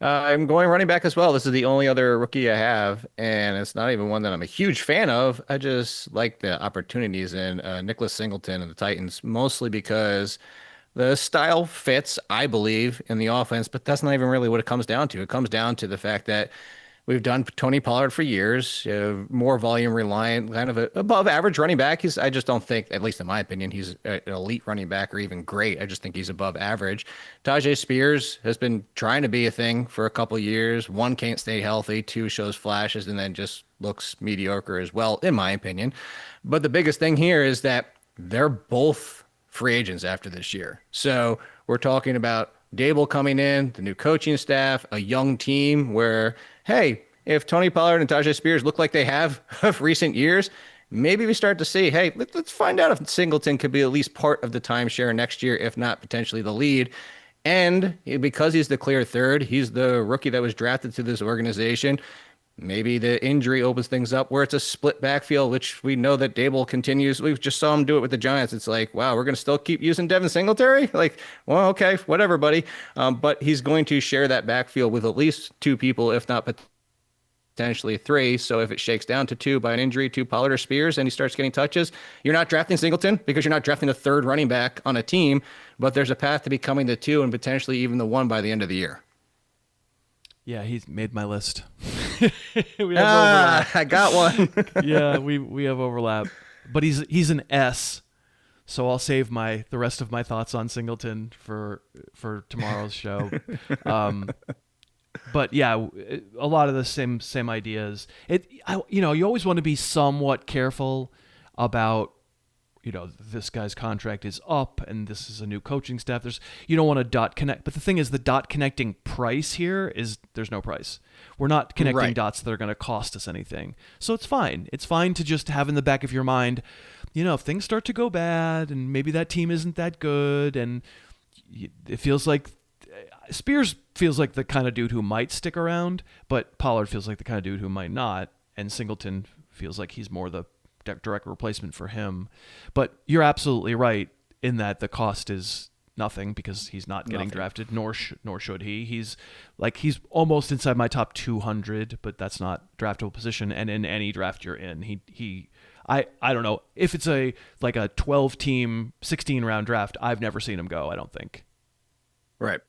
I'm going running back as well. This is the only other rookie I have, and it's not even one that I'm a huge fan of. I just like the opportunities in Nicholas Singleton and the Titans, mostly because the style fits, I believe, in the offense, but that's not even really what it comes down to. It comes down to the fact that we've done Tony Pollard for years, more volume reliant, kind of a above average running back. I just don't think, at least in my opinion, he's an elite running back or even great. I just think he's above average. Tyjae Spears has been trying to be a thing for a couple of years. 1, can't stay healthy. 2, shows flashes and then just looks mediocre as well, in my opinion. But the biggest thing here is that they're both free agents after this year. So we're talking about Dable coming in, the new coaching staff, a young team where, hey, if Tony Pollard and Tyjae Spears look like they have of recent years, maybe we start to see, hey, let's find out if Singleton could be at least part of the timeshare next year, if not potentially the lead. And because he's the clear third, he's the rookie that was drafted to this organization. Maybe the injury opens things up where it's a split backfield, which we know that Dable continues. We just saw him do it with the Giants. It's like, wow, we're going to still keep using Devin Singletary? Like, well, okay, whatever, buddy. But he's going to share that backfield with at least 2 people, if not potentially 3. So if it shakes down to 2 by an injury to Pollard or Spears and he starts getting touches, you're not drafting Singleton because you're not drafting a third running back on a team, but there's a path to becoming the 2 and potentially even the 1 by the end of the year. Yeah, he's made my list. We have overlap. I got one. Yeah, we have overlap, but he's an S, so I'll save the rest of my thoughts on Singleton for tomorrow's show. But yeah, a lot of the same ideas. You always want to be somewhat careful about, this guy's contract is up and this is a new coaching staff. You don't want to dot connect. But the thing is, the dot connecting price here is there's no price. We're not connecting dots that are going to cost us anything. So it's fine. It's fine to just have in the back of your mind, if things start to go bad and maybe that team isn't that good and it feels like Spears feels like the kind of dude who might stick around, but Pollard feels like the kind of dude who might not. And Singleton feels like he's more the direct replacement for him. But you're absolutely right in that the cost is nothing because he's not getting drafted, nor should he. He's almost inside my top 200, but that's not draftable position. And in any draft you're in, I don't know if it's a 12 team, 16 round draft. I've never seen him go. I don't think. Right.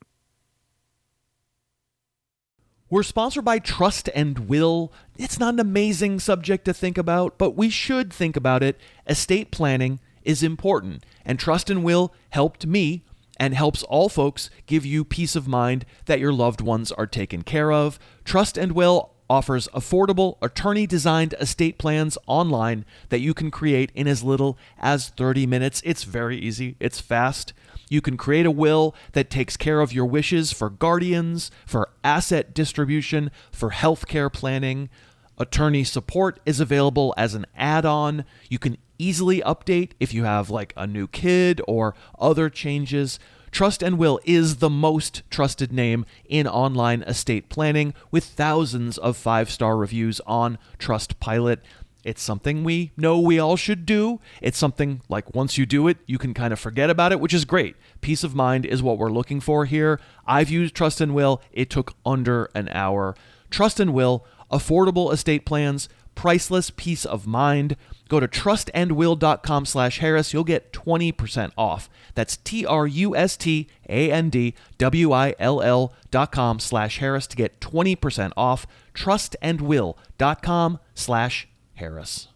We're sponsored by Trust and Will. It's not an amazing subject to think about, but we should think about it. Estate planning is important, and Trust and Will helped me and helps all folks give you peace of mind that your loved ones are taken care of. Trust and Will offers affordable, attorney-designed estate plans online that you can create in as little as 30 minutes. It's very easy. It's fast. You can create a will that takes care of your wishes for guardians, for asset distribution, for healthcare planning. Attorney support is available as an add-on. You can easily update if you have a new kid or other changes. Trust and Will is the most trusted name in online estate planning with thousands of 5-star reviews on Trustpilot. It's something we know we all should do. It's something once you do it, you can kind of forget about it, which is great. Peace of mind is what we're looking for here. I've used Trust and Will. It took under an hour. Trust and Will, affordable estate plans, priceless peace of mind. Go to trustandwill.com/Harris. You'll get 20% off. That's trustandwill.com/Harris to get 20% off. trustandwill.com/Harris.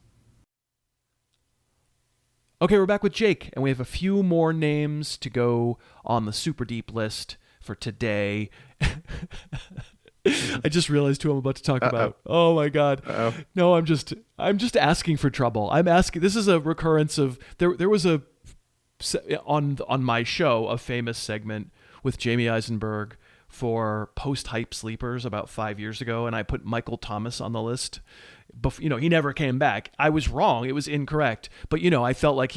Okay, we're back with Jake, and we have a few more names to go on the super deep list for today. I just realized who I'm about to talk about. Oh my God. No, I'm just asking for trouble. This is a recurrence of, there was on my show, a famous segment with Jamie Eisenberg for post-hype sleepers about 5 years ago, and I put Michael Thomas on the list. He never came back. I was wrong. It was incorrect. But, I felt like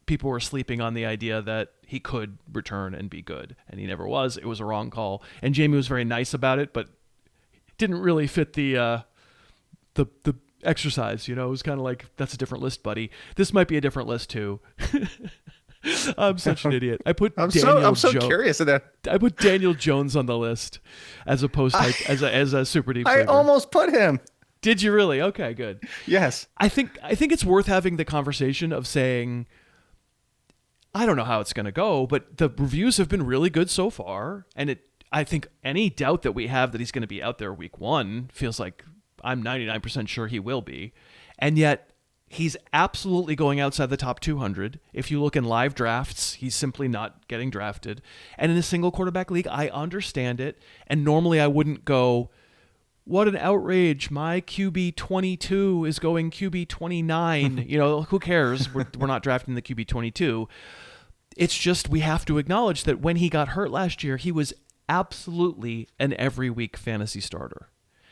people were sleeping on the idea that he could return and be good, and he never was. It was a wrong call. And Jamie was very nice about it, but didn't really fit the exercise. It was kind of like, that's a different list, buddy. This might be a different list too. I'm such an idiot. I'm so curious of that. I put Daniel Jones on the list as opposed to as a super deep sleeper. I almost put him. Did you really? Okay, good. Yes. I think it's worth having the conversation of saying, I don't know how it's going to go, but the reviews have been really good so far, and I think any doubt that we have that he's going to be out there week 1 feels like I'm 99% sure he will be, and yet he's absolutely going outside the top 200. If you look in live drafts, he's simply not getting drafted. And in a single quarterback league, I understand it. And normally I wouldn't go, what an outrage. My QB 22 is going QB 29. Who cares? We're not drafting the QB 22. It's just we have to acknowledge that when he got hurt last year, he was absolutely an every week fantasy starter.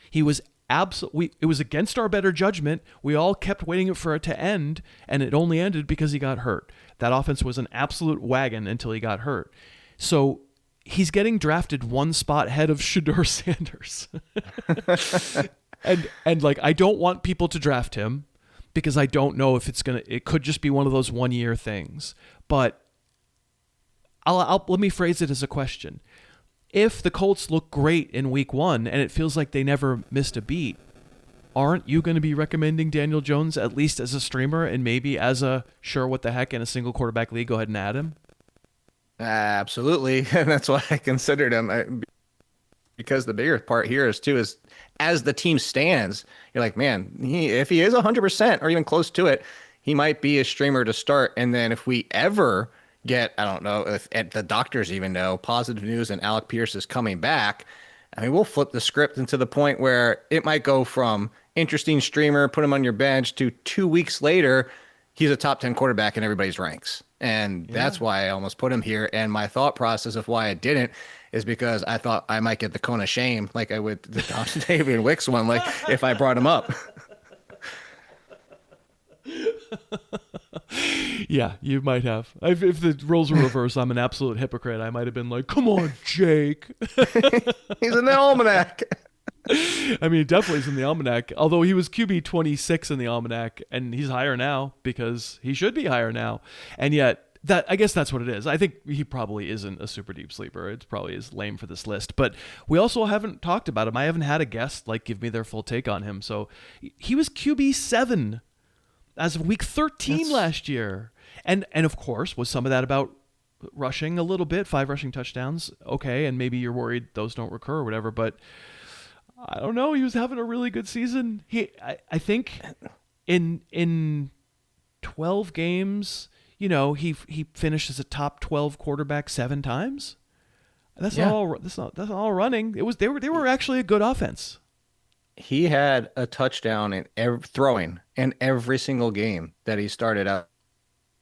He was it was against our better judgment. We all kept waiting for it to end, and it only ended because he got hurt. That offense was an absolute wagon until he got hurt. So he's getting drafted one spot ahead of Shedeur Sanders. and I don't want people to draft him because I don't know if it could just be one of those 1 year things. But let me phrase it as a question. If the Colts look great in week 1 and it feels like they never missed a beat, aren't you going to be recommending Daniel Jones at least as a streamer and maybe as a sure what the heck in a single quarterback league? Go ahead and add him. Absolutely. And that's why I considered him, because the bigger part here is as the team stands, you're like, man, if he is 100% or even close to it, he might be a streamer to start. And then if we ever get, I don't know if the doctors even know, positive news and Alec Pierce is coming back, I mean, we'll flip the script into the point where it might go from interesting streamer, put him on your bench, to 2 weeks later, he's a top 10 quarterback in everybody's ranks. And that's why I almost put him here. And my thought process of why I didn't is because I thought I might get the cone of shame like I would the Dontayvion Wicks one, like if I brought him up. Yeah, you might have. If the roles were reversed, I'm an absolute hypocrite. I might have been like, come on, Jake. He's in the almanac. I mean, he definitely is in the almanac, although he was QB 26 in the almanac, and he's higher now because he should be higher now. And yet, I guess that's what it is. I think he probably isn't a super deep sleeper. It probably is lame for this list. But we also haven't talked about him. I haven't had a guest give me their full take on him. So he was QB 7 as of week 13 last year. And of course, was some of that about rushing a little bit, 5 rushing touchdowns. Okay, and maybe you're worried those don't recur or whatever, but I don't know. He was having a really good season. I think in 12 games, he finished as a top 12 quarterback 7 times. That's not all running. They were actually a good offense. He had a touchdown throwing in every single game that he started out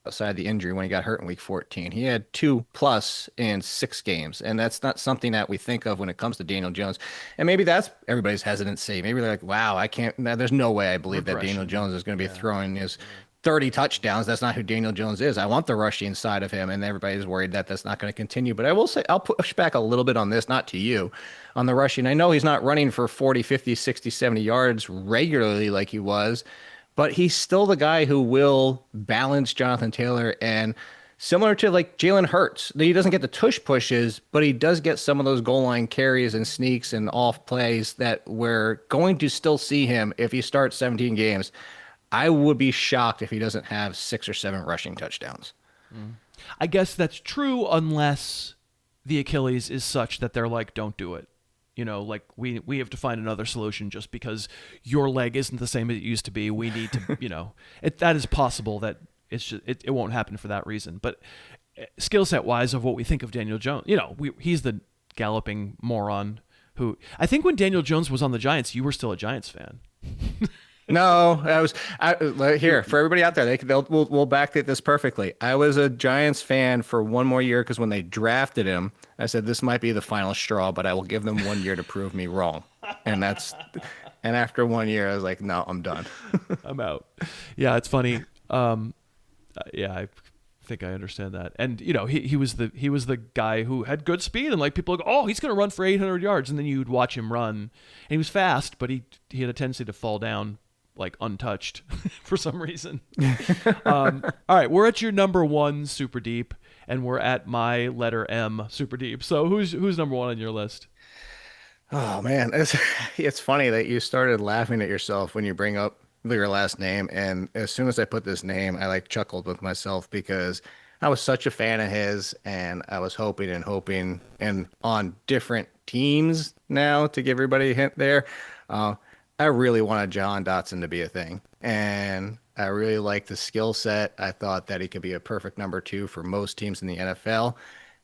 outside the injury when he got hurt in week 14. He had 2+ in 6 games, and that's not something that we think of when it comes to Daniel Jones. And maybe that's everybody's hesitancy. Maybe they're like, wow, there's no way I believe that Daniel Jones is going to be throwing his 30 touchdowns. That's not who Daniel Jones is. I want the rushing side of him, and everybody's worried that that's not going to continue. But I will say, I'll push back a little bit on this, not to you, on the rushing. I know he's not running for 40, 50, 60, 70 yards regularly like he was, but he's still the guy who will balance Jonathan Taylor, and similar to like Jalen Hurts, he doesn't get the tush pushes, but he does get some of those goal line carries and sneaks and off plays that we're going to still see him if he starts 17 games. I would be shocked if he doesn't have 6 or 7 rushing touchdowns. I guess that's true unless the Achilles is such that they're like, don't do it. We have to find another solution just because your leg isn't the same as it used to be. We need to, that is possible that it's just, it won't happen for that reason. But skill set wise of what we think of Daniel Jones, he's the galloping moron who, I think when Daniel Jones was on the Giants, you were still a Giants fan. No, here for everybody out there. We'll back this perfectly. I was a Giants fan for one more year because when they drafted him, I said this might be the final straw, but I will give them 1 year to prove me wrong. And after 1 year, I was like, no, I'm done. I'm out. Yeah, it's funny. Yeah, I think I understand that. And he was the guy who had good speed, and like people go, oh, he's going to run for 800 yards, and then you'd watch him run, and he was fast, but he had a tendency to fall down like untouched for some reason. All right, we're at your number one super deep, and we're at my letter M super deep. So who's number one on your list? Oh man, it's funny that you started laughing at yourself when you bring up your last name, and as soon as I put this name, I like chuckled with myself because I was such a fan of his, and I was hoping and on different teams now to give everybody a hint there. I really wanted Jahan Dotson to be a thing, and I really liked the skill set. I thought that he could be a perfect number 2 for most teams in the NFL.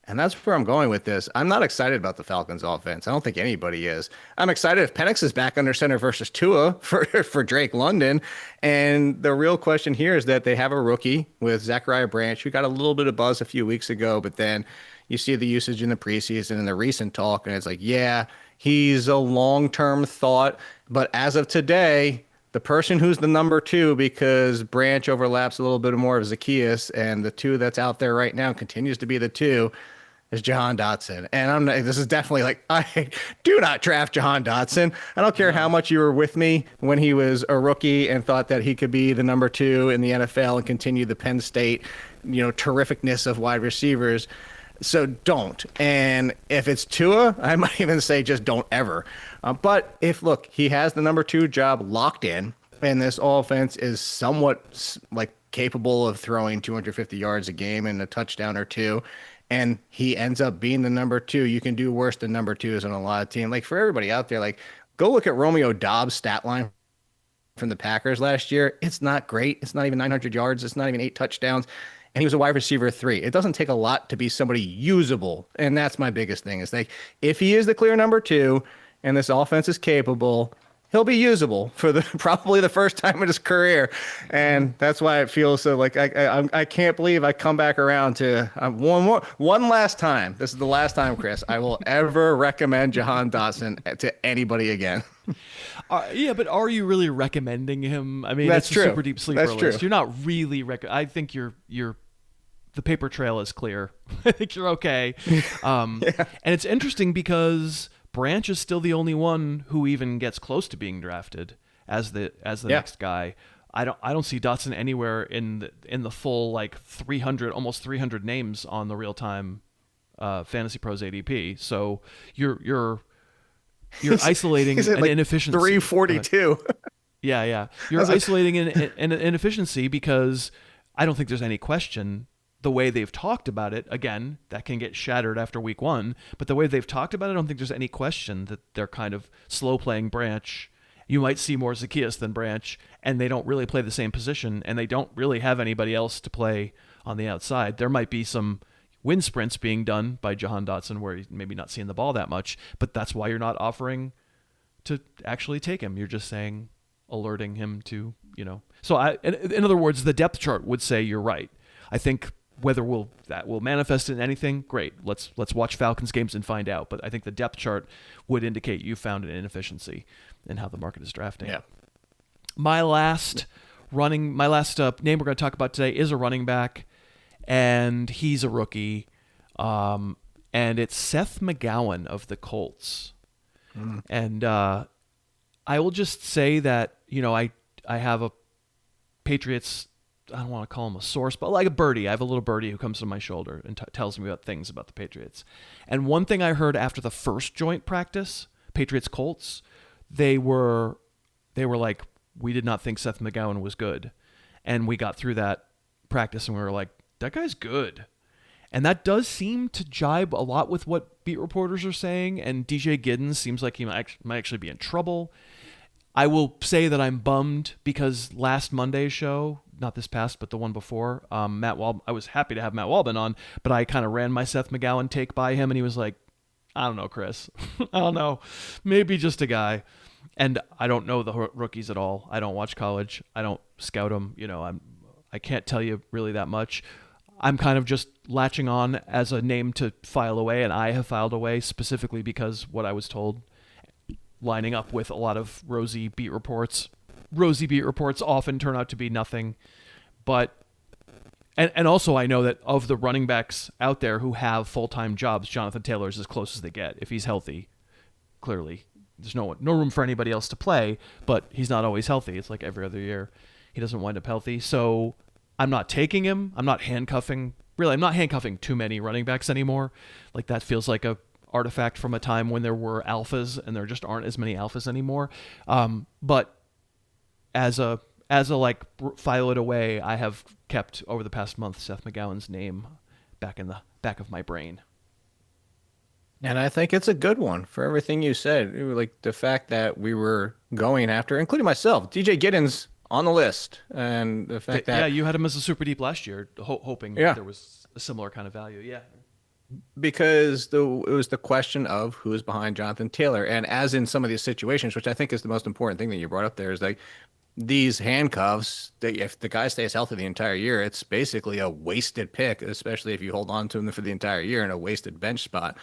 And that's where I'm going with this. I'm not excited about the Falcons offense. I don't think anybody is. I'm excited if Penix is back under center versus Tua for Drake London. And the real question here is that they have a rookie with Zachariah Branch, who got a little bit of buzz a few weeks ago, but then you see the usage in the preseason and the recent talk, and it's like, yeah, he's a long-term thought. But as of today, the person who's the number 2, because Branch overlaps a little bit more of Zacchaeus, and the 2 that's out there right now continues to be the 2, is Jahan Dotson. And this is definitely like, I do not draft Jahan Dotson. I don't care how much you were with me when he was a rookie and thought that he could be the number 2 in the NFL and continue the Penn State, terrificness of wide receivers. So don't. And if it's Tua, I might even say just don't ever. But he has the number 2 job locked in, and this offense is somewhat like capable of throwing 250 yards a game and a touchdown or 2, and he ends up being the number 2. You can do worse than number 2s on a lot of teams. Like for everybody out there, like go look at Romeo Doubs' stat line from the Packers last year. It's not great. It's not even 900 yards. It's not even 8 touchdowns. And he was a wide receiver 3. It doesn't take a lot to be somebody usable. And that's my biggest thing is like, if he is the clear number 2 and this offense is capable, he'll be usable for probably the first time in his career. And that's why it feels so like I can't believe I come back around to one last time. This is the last time, Chris, I will ever recommend Jahan Dotson to anybody again. Yeah, but are you really recommending him? I mean, that's it's true. a super deep sleeper That's list. true. You're not really I think you're the paper trail is clear. I think you're okay. And it's interesting because Branch is still the only one who even gets close to being drafted as the next guy. I don't see Dotson anywhere in the full like almost 300 names on the real time Fantasy Pros ADP. So you're isolating an like inefficiency. 342. Yeah. You're isolating an inefficiency because I don't think there's any question the way they've talked about it. Again, that can get shattered after week 1, but the way they've talked about it, I don't think there's any question that they're kind of slow playing Branch. You might see more Zacchaeus than Branch, and they don't really play the same position, and they don't really have anybody else to play on the outside. There might be some wind sprints being done by Jahan Dotson where he's maybe not seeing the ball that much, but that's why you're not offering to actually take him. You're just saying, alerting him to, So in other words, the depth chart would say you're right. I think whether that will manifest in anything, great. Let's watch Falcons games and find out. But I think the depth chart would indicate you found an inefficiency in how the market is drafting. Yeah. My last name we're going to talk about today is a running back, and he's a rookie, and it's Seth McGowan of the Colts. And I will just say that I have a Patriots. I don't want to call him a source, but like a birdie. I have a little birdie who comes to my shoulder and tells me about things about the Patriots. And one thing I heard after the first joint practice, Patriots-Colts, they were like, we did not think Seth McGowan was good. And we got through that practice and we were like, that guy's good. And that does seem to jibe a lot with what beat reporters are saying. And DJ Giddens seems like he might actually be in trouble. I will say that I'm bummed because last Monday's show, not this past, but the one before, I was happy to have Matt Walbin on, but I kind of ran my Seth McGowan take by him, and he was like, I don't know, Chris. I don't know. Maybe just a guy. And I don't know the rookies at all. I don't watch college. I don't scout them. I can't tell you really that much. I'm kind of just latching on as a name to file away, and I have filed away specifically because what I was told, lining up with a lot of rosy beat reports. Rosy beat reports often turn out to be nothing. But and also I know that of the running backs out there who have full-time jobs, Jonathan Taylor is as close as they get if he's healthy. Clearly, there's no room for anybody else to play, but he's not always healthy. It's like every other year he doesn't wind up healthy. So I'm not taking him. I'm not handcuffing too many running backs anymore. Like that feels like a artifact from a time when there were alphas and there just aren't as many alphas anymore. But as a like file it away, I have kept over the past month Seth McGowan's name back in the back of my brain. And I think it's a good one for everything you said. Like the fact that we were going after, including myself, DJ Giddens on the list, and the fact that you had him as a super deep last year, hoping there was a similar kind of value. Yeah, because it was the question of who is behind Jonathan Taylor, and as in some of these situations, which I think is the most important thing that you brought up there, is like these handcuffs. If the guy stays healthy the entire year, it's basically a wasted pick, especially if you hold on to him for the entire year in a wasted bench spot.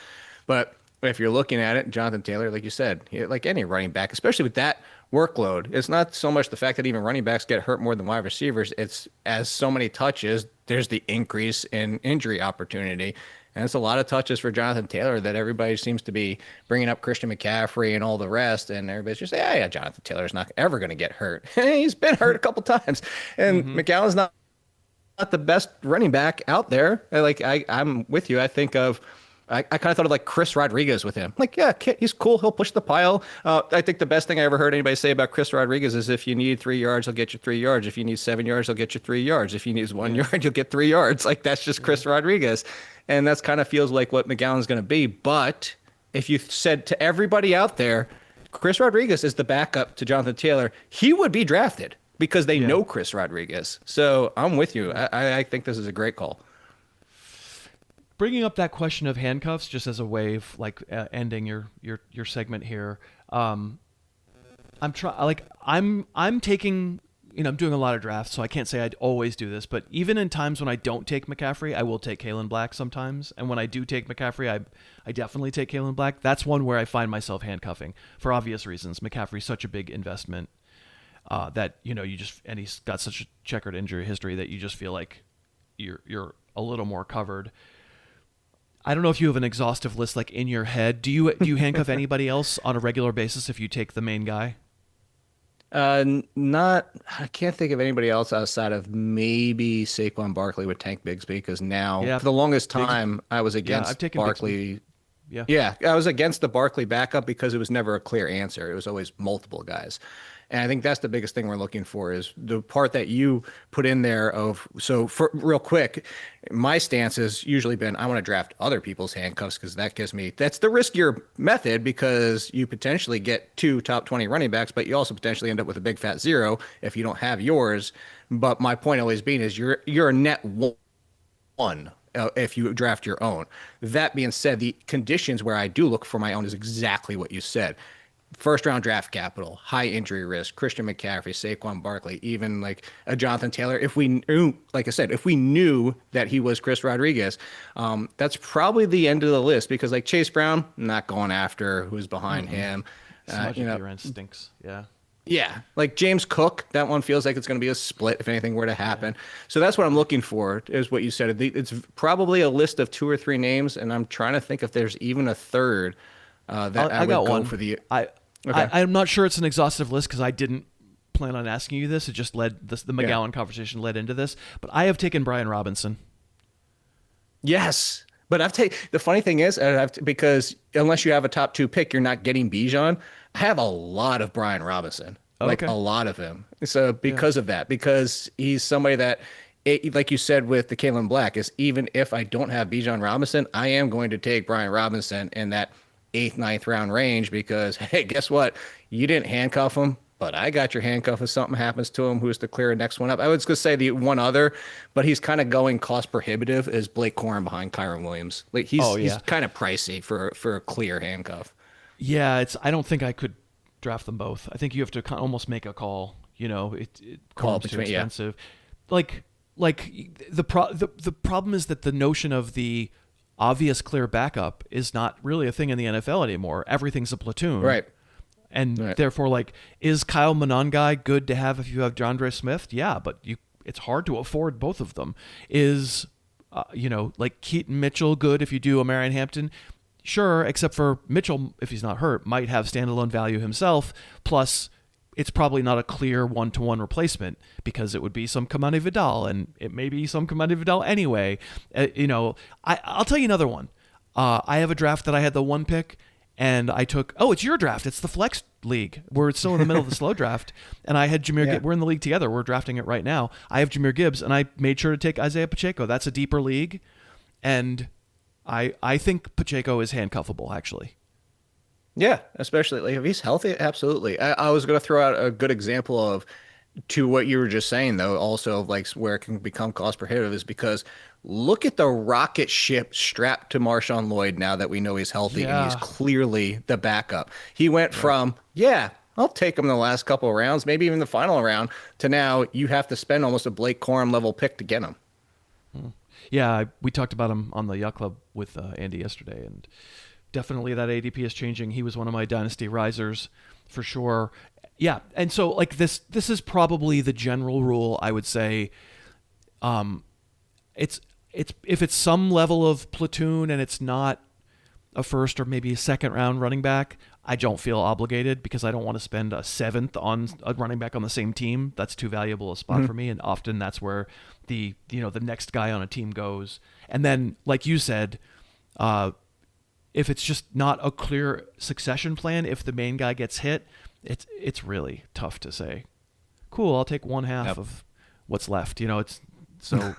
But if you're looking at it, Jonathan Taylor, like you said, like any running back, especially with that workload, it's not so much the fact that even running backs get hurt more than wide receivers. It's as so many touches, there's the increase in injury opportunity. And it's a lot of touches for Jonathan Taylor that everybody seems to be bringing up Christian McCaffrey and all the rest. And everybody's just saying, yeah, Jonathan Taylor's not ever going to get hurt. He's been hurt a couple times. And McGowan's not the best running back out there. I'm with you. I think of I kind of thought of like Chris Rodriguez with him. Like, yeah, he's cool. He'll push the pile. I think the best thing I ever heard anybody say about Chris Rodriguez is if you need 3 yards, he'll get you 3 yards. If you need 7 yards, he'll get you 3 yards. If you need 1 yard, you'll get 3 yards. Like, that's just Chris Rodriguez. And that's kind of feels like what McGowan's going to be. But if you said to everybody out there, Chris Rodriguez is the backup to Jonathan Taylor, he would be drafted because they know Chris Rodriguez. So I'm with you. I think this is a great call. Bringing up that question of handcuffs, just as a way of like ending your segment here, I'm taking, I'm doing a lot of drafts, so I can't say I'd always do this, but even in times when I don't take McCaffrey, I will take Kaelon Black sometimes, and when I do take McCaffrey, I definitely take Kaelon Black. That's one where I find myself handcuffing for obvious reasons. McCaffrey's such a big investment that and he's got such a checkered injury history that you just feel like you're a little more covered. I don't know if you have an exhaustive list like in your head. Do you handcuff anybody else on a regular basis if you take the main guy? I can't think of anybody else outside of maybe Saquon Barkley with Tank Bigsby, because now for the longest time I was against Barkley. Yeah, I was against the Barkley backup because it was never a clear answer. It was always multiple guys. And I think that's the biggest thing we're looking for is the part that you put in there of, so for real quick, my stance has usually been, I want to draft other people's handcuffs because that's the riskier method because you potentially get 2 top 20 running backs, but you also potentially end up with a big fat zero if you don't have yours. But my point always being is you're a net one. If you draft your own. That being said, the conditions where I do look for my own is exactly what you said. First round draft capital, high injury risk, Christian McCaffrey, Saquon Barkley, even like a Jonathan Taylor. If we knew, like I said, if we knew that he was Chris Rodriguez, that's probably the end of the list because like Chase Brown, not going after who's behind him. So much of your instincts. Yeah. Yeah, like James Cook, that one feels like it's going to be a split if anything were to happen. So that's what I'm looking for, is what you said. It's probably a list of 2 or 3 names, and I'm trying to think if there's even a third that I would go for the. I'm not sure it's an exhaustive list because I didn't plan on asking you this. It just led the McGowan conversation led into this. But I have taken Brian Robinson. Yes. But the funny thing is, because unless you have a top 2 pick, you're not getting Bijan. I have a lot of Brian Robinson, like a lot of him. So because of that, because he's somebody that, like you said with the Kaelon Black, is even if I don't have Bijan Robinson, I am going to take Brian Robinson in that 8th, 9th round range because, hey, guess what? You didn't handcuff him, but I got your handcuff if something happens to him. Who's to clear the next one up? I was going to say the one other, but he's kind of going cost prohibitive is Blake Corum behind Kyron Williams. Like he's kind of pricey for a clear handcuff. Yeah, I don't think I could draft them both. I think you have to almost make a call. It Call too between, expensive. Like the problem is that the notion of the obvious clear backup is not really a thing in the NFL anymore. Everything's a platoon. Right. And therefore, is Kyle Monangai good to have if you have DeAndre Smith? Yeah, but it's hard to afford both of them. Is, Keaton Mitchell good if you do a Marion Hampton? Sure, except for Mitchell, if he's not hurt, might have standalone value himself. Plus, it's probably not a clear one-to-one replacement because it would be some Kamani Vidal, and it may be some Kamani Vidal anyway. I'll tell you another one. I have a draft that I had the 1 pick, and I took, it's your draft. It's the Flex League. We're still in the middle of the slow draft, and I had Jahmyr Gibbs. We're in the league together. We're drafting it right now. I have Jahmyr Gibbs, and I made sure to take Isaiah Pacheco. That's a deeper league, and I think Pacheco is handcuffable, actually. Yeah, especially if he's healthy, absolutely. I was going to throw out a good example of, to what you were just saying, though, also of where it can become cost prohibitive is because look at the rocket ship strapped to Marshawn Lloyd now that we know he's healthy and he's clearly the backup. He went from, I'll take him the last couple of rounds, maybe even the final round, to now you have to spend almost a Blake Corum level pick to get him. Yeah, we talked about him on the Yacht Club with Andy yesterday, and definitely that ADP is changing. He was one of my dynasty risers for sure. Yeah, and so this is probably the general rule. I would say, it's if it's some level of platoon and it's not a first or maybe a second round running back, I don't feel obligated because I don't want to spend a 7th on a running back on the same team. That's too valuable a spot for me, and often that's where the next guy on a team goes. And then, like you said, if it's just not a clear succession plan, if the main guy gets hit, it's really tough to say, cool, I'll take 1/2 of what's left. It's so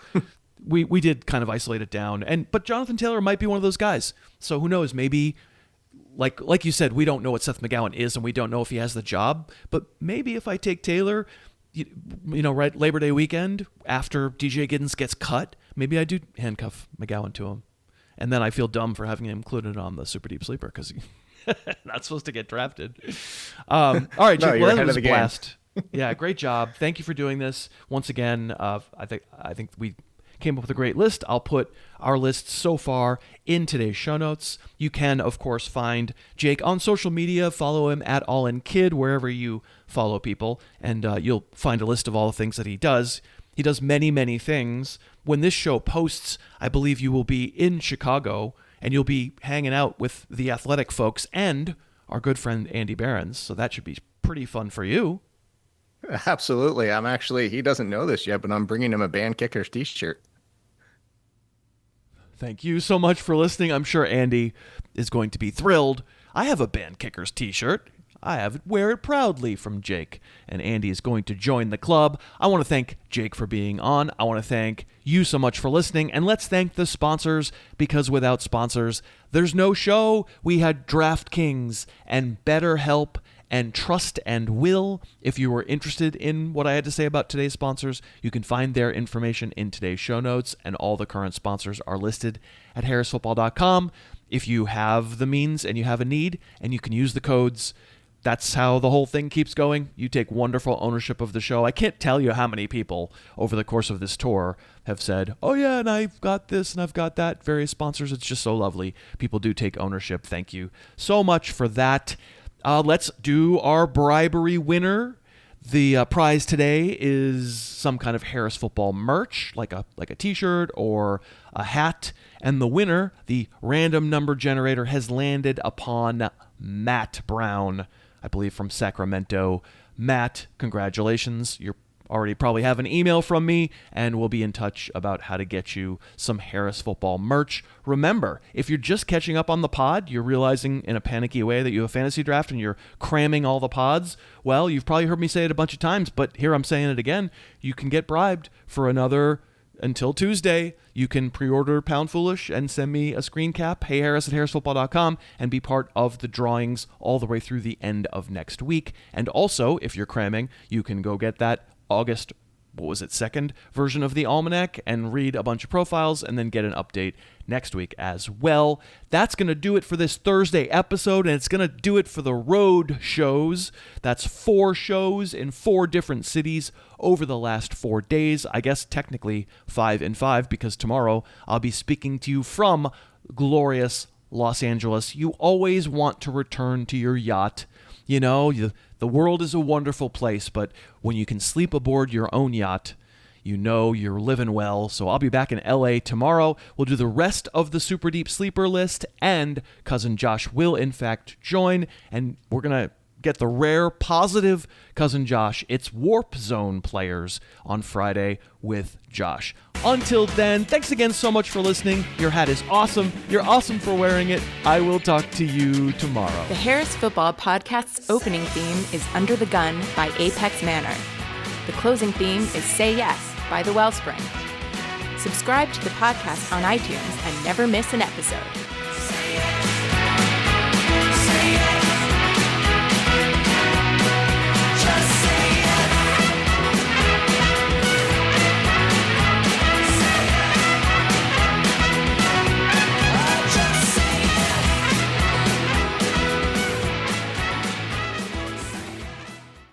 we did kind of isolate it down, but Jonathan Taylor might be one of those guys. So who knows? Maybe like you said, we don't know what Seth McGowan is, and we don't know if he has the job. But maybe if I take Taylor, right Labor Day weekend after DJ Giddens gets cut, maybe I do handcuff McGowan to him. And then I feel dumb for having him included on the Super Deep Sleeper because he's not supposed to get drafted. All right, Jake, you're that ahead was of a the blast. Yeah, great job. Thank you for doing this once again. I think we came up with a great list. I'll put our list so far in today's show notes. You can, of course, find Jake on social media. Follow him at AllInKid wherever you follow people, and you'll find a list of all the things that he does. He does many, many things. When this show posts, I believe you will be in Chicago, and you'll be hanging out with the Athletic folks and our good friend Andy Behrens. So that should be pretty fun for you. Absolutely. He doesn't know this yet, but I'm bringing him a Band Kickers t-shirt. Thank you so much for listening. I'm sure Andy is going to be thrilled. I have a Band Kickers t-shirt. I have it, wear it proudly from Jake, and Andy is going to join the club. I want to thank Jake for being on. I want to thank you so much for listening, and let's thank the sponsors, because without sponsors, there's no show. We had DraftKings and BetterHelp and Trust and Will. If you were interested in what I had to say about today's sponsors, you can find their information in today's show notes, and all the current sponsors are listed at harrisfootball.com. If you have the means and you have a need and you can use the codes, that's how the whole thing keeps going. You take wonderful ownership of the show. I can't tell you how many people over the course of this tour have said, oh yeah, and I've got this and I've got that. Various sponsors. It's just so lovely. People do take ownership. Thank you so much for that. Let's do our bribery winner. The prize today is some kind of Harris football merch, like a t-shirt or a hat. And the winner, the random number generator, has landed upon Matt Brown, I believe from Sacramento. Matt, congratulations. You're already probably have an email from me, and we'll be in touch about how to get you some Harris football merch. Remember, if you're just catching up on the pod, you're realizing in a panicky way that you have a fantasy draft and you're cramming all the pods, well, you've probably heard me say it a bunch of times, but here I'm saying it again. You can get bribed for another until Tuesday. You can pre-order Pound Foolish and send me a screen cap, heyharris@harrisfootball.com, and be part of the drawings all the way through the end of next week. And also, if you're cramming, you can go get that August, 2nd version of the Almanac and read a bunch of profiles and then get an update next week as well. That's going to do it for this Thursday episode, and it's going to do it for the road shows. That's 4 shows in 4 different cities over the last 4 days. I guess technically 5 and 5, because tomorrow I'll be speaking to you from glorious Los Angeles. You always want to return to your yacht. You know, the world is a wonderful place, but when you can sleep aboard your own yacht, you know you're living well. So I'll be back in LA tomorrow. We'll do the rest of the Super Deep Sleeper list, and Cousin Josh will, in fact, join. And we're going to get the rare positive Cousin Josh. It's Warp Zone players on Friday with Josh. Until then, thanks again so much for listening. Your hat is awesome. You're awesome for wearing it. I will talk to you tomorrow. The Harris Football Podcast's opening theme is Under the Gun by Apex Manor. The closing theme is Say Yes by The Wellspring. Subscribe to the podcast on iTunes and never miss an episode.